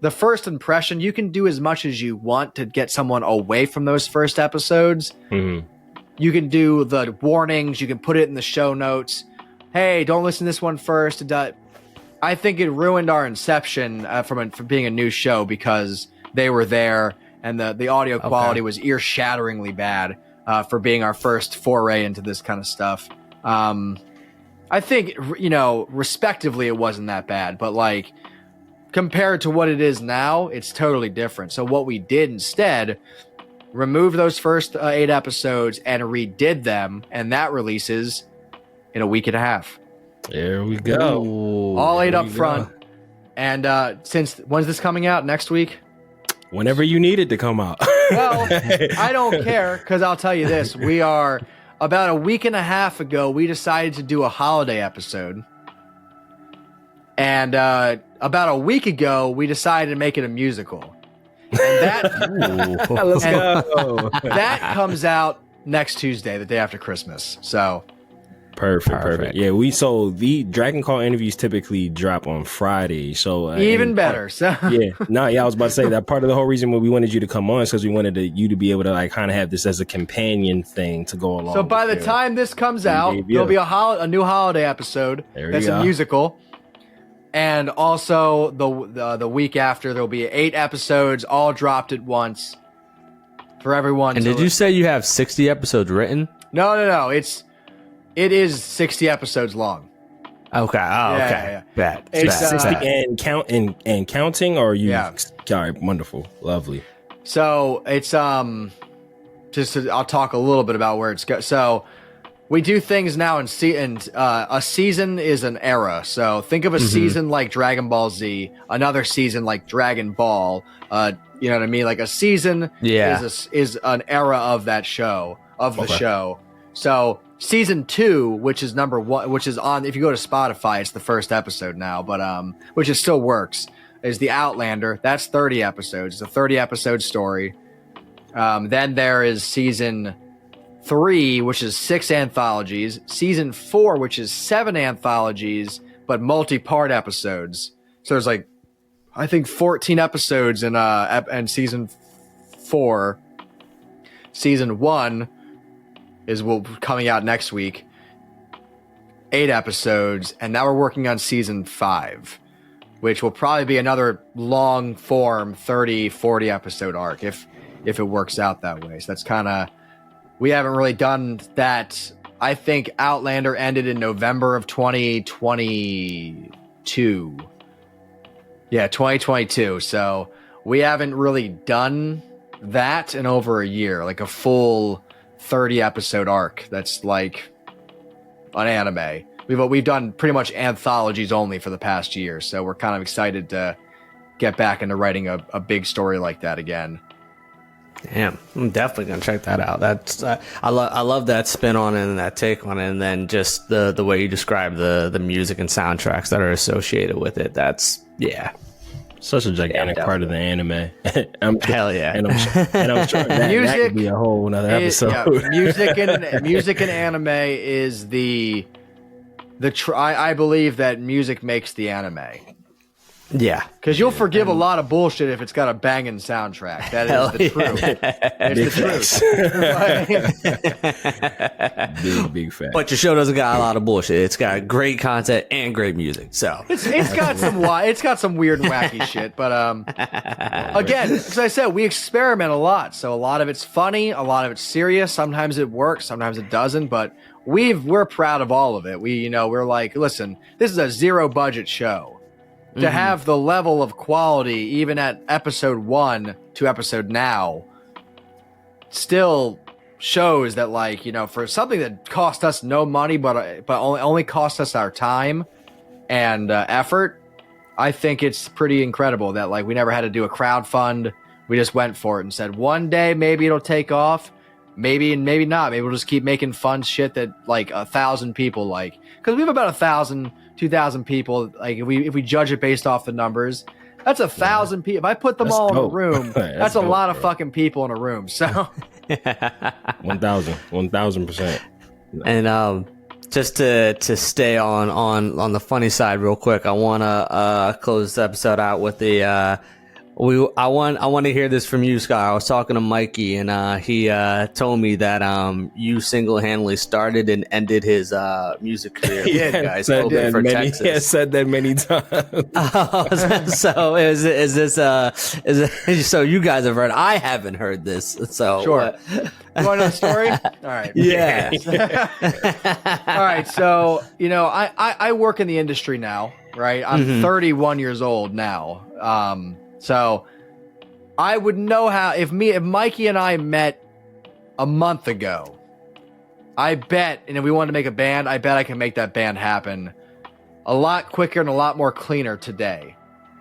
the first impression, you can do as much as you want to get someone away from those first episodes. You can do the warnings. You can put it in the show notes. Hey, don't listen to this one first. I think it ruined our inception from being a new show because they were there and the audio quality was ear-shatteringly bad for being our first foray into this kind of stuff. I think, respectively, it wasn't that bad. But, like, compared to what it is now, it's totally different. So what we did instead, removed those first 8 episodes and redid them, and that releases in a week and a half. There we go. Ooh. All 8 up front. And when's this coming out? Next week? Whenever you need it to come out. Well, I don't care, because I'll tell you this. We are, about a week and a half ago, we decided to do a holiday episode. And about a week ago, we decided to make it a musical. And that, Let's go. that comes out next Tuesday, the day after Christmas. So Perfect. Yeah, the Dragoncall interviews typically drop on Friday. So even better. So I was about to say that part of the whole reason why we wanted you to come on is because we wanted you to be able to like kind of have this as a companion thing to go along. So by the time this comes out, there'll be a new holiday episode that's a musical. And also the week after, there'll be 8 episodes all dropped at once for everyone. And did you say you have 60 episodes written? No. It is 60 episodes long. Okay. Yeah. Bad. It's 60 and counting, or you? Yeah. All right, wonderful, lovely. So it's I'll talk a little bit about where it's go. So we do things now a season is an era. So think of a season like Dragon Ball Z, another season like Dragon Ball. You know what I mean? Like a season is an era of that show, the show. So season 2, which is number 1, which is on, if you go to Spotify, it's the first episode now, but which still works, is The Outlander. That's 30 episodes. It's a 30 episode story. Then there is season 3, which is 6 anthologies. Season 4, which is 7 anthologies, but multi-part episodes. So there's like, I think 14 episodes in season 4. Season 1 is coming out next week. 8 episodes, and now we're working on season 5, which will probably be another long form 30, 40 episode arc if it works out that way. So that's kind of, we haven't really done that. I think Outlander ended in November of 2022. Yeah, 2022. So we haven't really done that in over a year, like a full 30 episode arc. That's like an anime. We've done pretty much anthologies only for the past year. So we're kind of excited to get back into writing a big story like that again. Damn, I'm definitely gonna check that out. That's I love that spin on it and that take on it, and then just the way you describe the music and soundtracks that are associated with it. That's such a gigantic part of the anime. Hell yeah. And I'm sure that could be a whole another episode. Music and anime is I believe that music makes the anime. Yeah, because you'll forgive a lot of bullshit if it's got a banging soundtrack. That is the truth. It's the truth. Big fact. But your show doesn't got a lot of bullshit. It's got great content and great music. So it's got some weird and wacky shit. But again, as I said, we experiment a lot. So a lot of it's funny, a lot of it's serious. Sometimes it works, sometimes it doesn't. But we're proud of all of it. We're like, listen, this is a 0 budget show. To have the level of quality, even at episode 1 to episode now, still shows that, like, for something that cost us no money, but only cost us our time and effort, I think it's pretty incredible that, like, we never had to do a crowdfund. we just went for it and said one day maybe it'll take off, maybe not. Maybe we'll just keep making fun shit that like 1,000 people like, because we have about 1,000, 2,000 people. Like if we judge it based off the numbers, that's 1,000 people. If I put them all in a room, that's a lot of fucking people in a room. So 1,000%. And just to stay on the funny side real quick, I want to close this episode out with I want to hear this from you, Sky. I was talking to Mikey, and he told me that you single-handedly started and ended his music career. Yeah, guys, said that for many, Texas. he has said that many times. So is this so you guys have heard? I haven't heard this. So sure. You want to know the story? All right. Yeah. All right. So I work in the industry now, right? I'm 31 years old now. So I would know how if Mikey and I met a month ago, I bet, and if we wanted to make a band, I bet I can make that band happen a lot quicker and a lot more cleaner today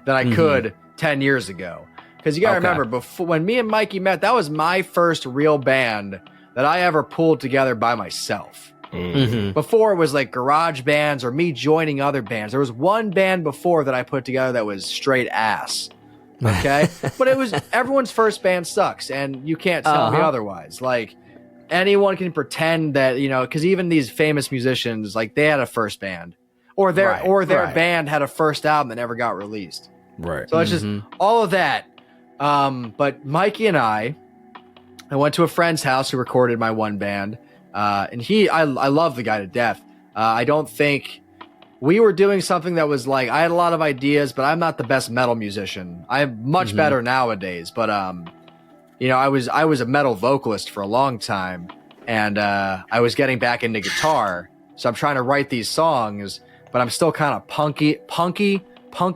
than I could 10 years ago. Because you got to remember, before when me and Mikey met, that was my first real band that I ever pulled together by myself. Before it was like garage bands or me joining other bands. There was one band before that I put together that was straight ass. Okay, but it was everyone's first band sucks, and you can't tell me otherwise. Like anyone can pretend that because even these famous musicians, like they had a first band, or their band had a first album that never got released. Right. So it's just all of that. But Mikey and I went to a friend's house who recorded my one band, and I love the guy to death. I don't think. We were doing something that was like, I had a lot of ideas, but I'm not the best metal musician. I'm much better nowadays, but I was a metal vocalist for a long time, and I was getting back into guitar, so I'm trying to write these songs, but I'm still kind of punk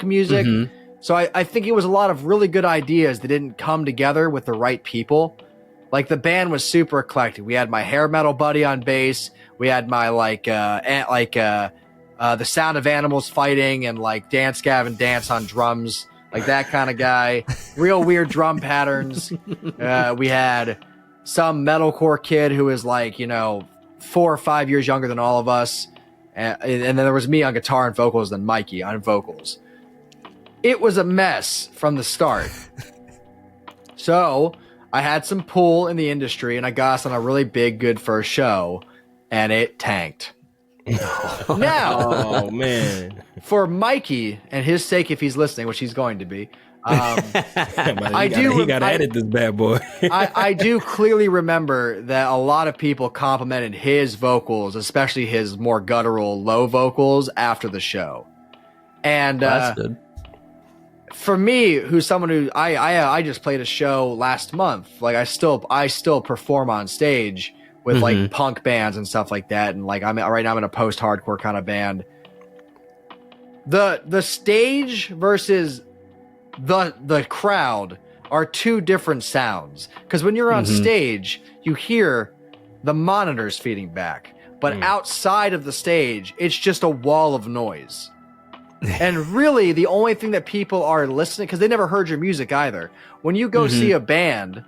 music. So I think it was a lot of really good ideas that didn't come together with the right people. Like the band was super eclectic. We had my hair metal buddy on bass. We had my the Sound of Animals fighting and like Dance Gavin Dance on drums, like that kind of guy. Real weird drum patterns. We had some metalcore kid who was like 4 or 5 years younger than all of us, and then there was me on guitar and vocals, then Mikey on vocals. It was a mess from the start. So I had some pull in the industry, and I got us on a really big, good first show, and it tanked. Now, oh man, for Mikey and his sake, if he's listening, which he's going to be, he got to edit this bad boy. I do clearly remember that a lot of people complimented his vocals, especially his more guttural, low vocals, after the show. And that's good. For me, who's someone who I just played a show last month. Like I still perform on stage with like punk bands and stuff like that, and like right now I'm in a post-hardcore kind of band. The stage versus the crowd are two different sounds, because when you're on stage, you hear the monitors feeding back, but outside of the stage, it's just a wall of noise. And really, the only thing that people are listening, because they never heard your music either. When you go see a band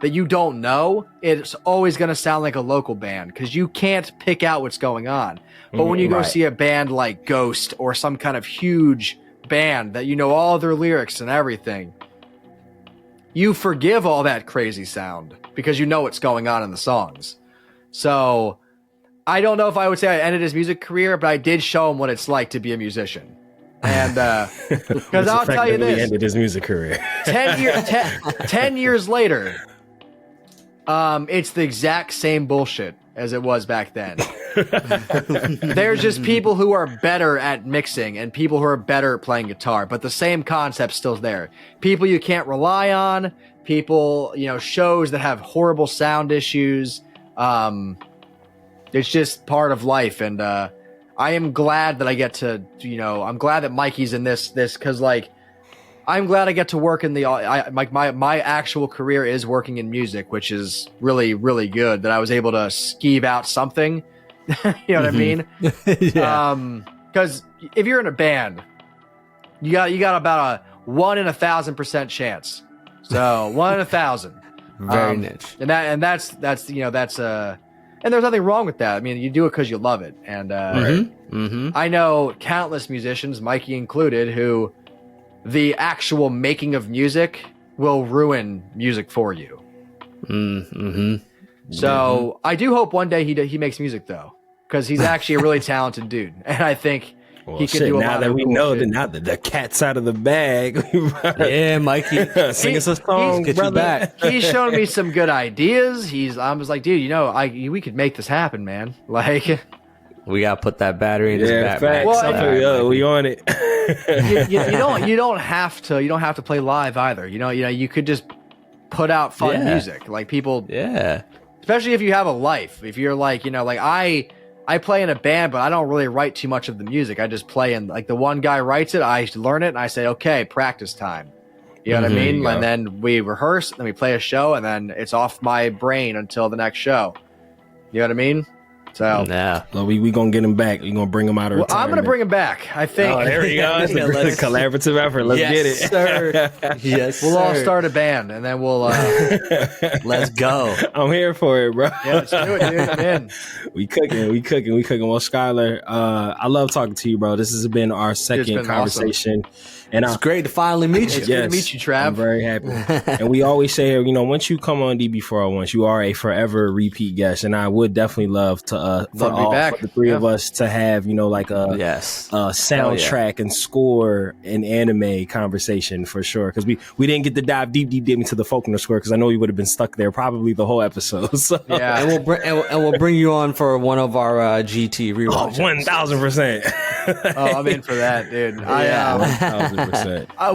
that you don't know, it's always going to sound like a local band, because you can't pick out what's going on. But when you go see a band like Ghost or some kind of huge band that you know all their lyrics and everything, you forgive all that crazy sound because you know what's going on in the songs. So I don't know if I would say I ended his music career, but I did show him what it's like to be a musician. And because I'll tell you this, he ended his music career. 10 years later, it's the exact same bullshit as it was back then. There's just people who are better at mixing and people who are better at playing guitar, but the same concept's still there. People you can't rely on, people, shows that have horrible sound issues. It's just part of life, and I am glad that I get to, I'm glad that Mikey's in this, because like, I'm glad I get to work in my actual career is working in music, which is really, really good that I was able to skeeve out something. You know what I mean? Yeah. Because if you're in a band, you got about a 1 in 1,000% chance So 1 in 1,000. Very niche. And that's and there's nothing wrong with that. I mean, you do it because you love it. And I know countless musicians, Mikey included, who the actual making of music will ruin music for you. So I do hope one day he makes music though, because he's actually a really talented dude, and I think he can do a lot of cool shit. Now that the cat's out of the bag. Yeah, Mikey, sing us a song, get you back. He's shown me some good ideas. I was like, dude, we could make this happen, man. Like, we gotta put that battery in his backpack. Well, we on it. you don't have to play live either. You could just put out fun music, like people. Yeah. Especially if you have a life. If you're like, I play in a band, but I don't really write too much of the music. I just play, and like the one guy writes it, I learn it, and I say, okay, practice time. You know what I mean? And then we rehearse, and then we play a show, and then it's off my brain until the next show. You know what I mean? So yeah, we gonna get him back. You gonna bring him out of retirement. I'm gonna bring him back. I think. Oh, there we go. It's a collaborative effort. Let's get it. Sir. Yes, we'll all start a band, and then we'll. Let's go. I'm here for it, bro. Yeah, let's do it, dude. I'm in. We cooking. Well, Skyler, I love talking to you, bro. This has been our second conversation. Awesome. And it's great to finally meet you. It's good to meet you, Trav. I'm very happy. And we always say, once you come on DB4L once, you are a forever repeat guest. And I would definitely love to for the three of us to have, like a soundtrack and score and anime conversation for sure. Because we didn't get to dive deep into the Faulkner score, because I know we would have been stuck there probably the whole episode. So. Yeah, and we'll bring you on for one of our GT rewatches. 1,000%. Oh, I'm in for that, dude. 1,000%.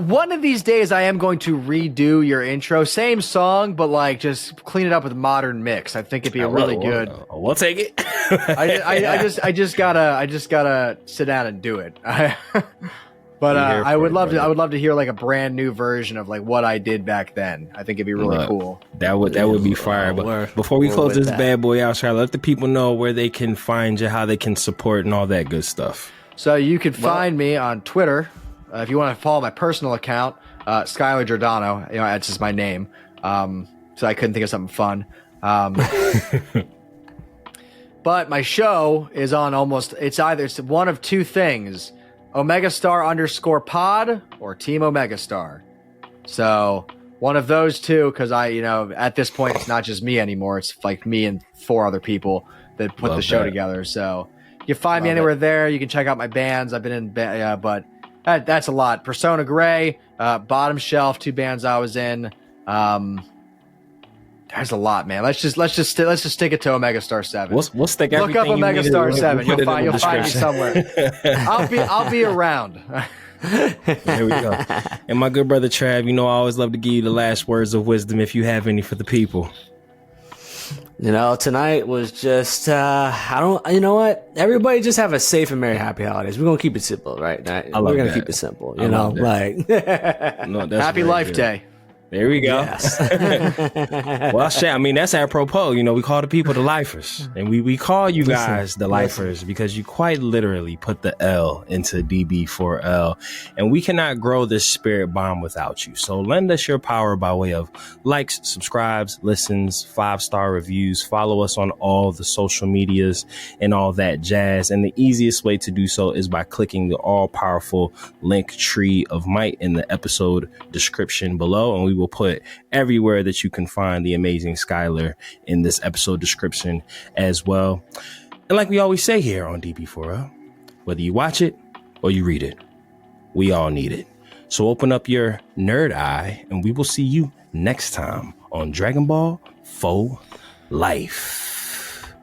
One of these days, I am going to redo your intro, same song, but like just clean it up with a modern mix. I think it'd be really good. We'll take it. I just gotta sit down and do it. But I would love to hear like a brand new version of like what I did back then. I think it'd be really cool. That would be fire. But before we close this bad boy out, Charlotte, let the people know where they can find you, how they can support, and all that good stuff. So you can find me on Twitter. If you want to follow my personal account, Skyler Giordano, that's just my name. So I couldn't think of something fun. But my show is on it's one of two things: Omegastar_pod or Team Omegastar. So one of those two, because at this point it's not just me anymore. It's like me and 4 other people that put the show together. So you can find me anywhere there. You can check out my bands. I've been in, but. That's a lot. Persona Gray, Bottom Shelf, 2 bands I was in. There's a lot, man. Let's just stick it to Omegastar 7. We'll stick everything. Look up Omegastar 7. You'll find me somewhere. I'll be around. There we go. And my good brother Trav, I always love to give you the last words of wisdom if you have any for the people. Tonight was just, you know what? Everybody just have a safe and merry happy holidays. We're going to keep it simple, right? We're going to keep it simple, Happy Life Day. There we go. Yes. Well, shit, that's apropos. We call the people the lifers. And we call you guys the lifers because you quite literally put the L into DB4L. And we cannot grow this spirit bomb without you. So lend us your power by way of likes, subscribes, listens, 5-star reviews. Follow us on all the social medias and all that jazz. And the easiest way to do so is by clicking the all-powerful link tree of might in the episode description below. And we will put everywhere that you can find the amazing Skyler in this episode description as well. And like we always say here on DB4L, whether you watch it or you read it, we all need it. So open up your nerd eye and we will see you next time on Dragon Ball FO Life.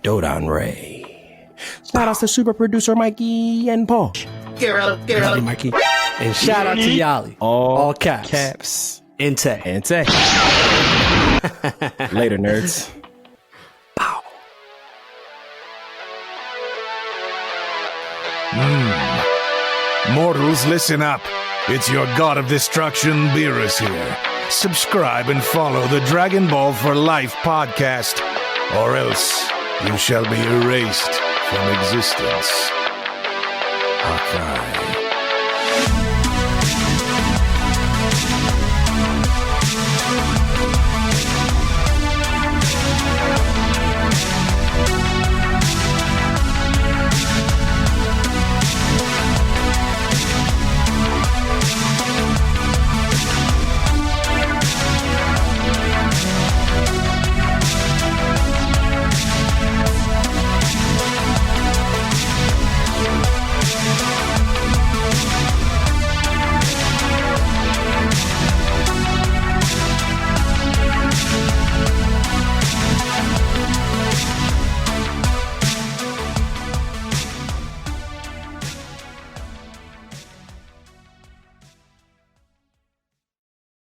Dodon Ray. Shout out to super producer Mikey and Paul. Get out, Mikey. And shout out to Yali. All caps. Inte. Later, nerds. Pow. Mortals, listen up. It's your god of destruction, Beerus here. Subscribe and follow the Dragon Ball for Life podcast, or else you shall be erased from existence. Hakai.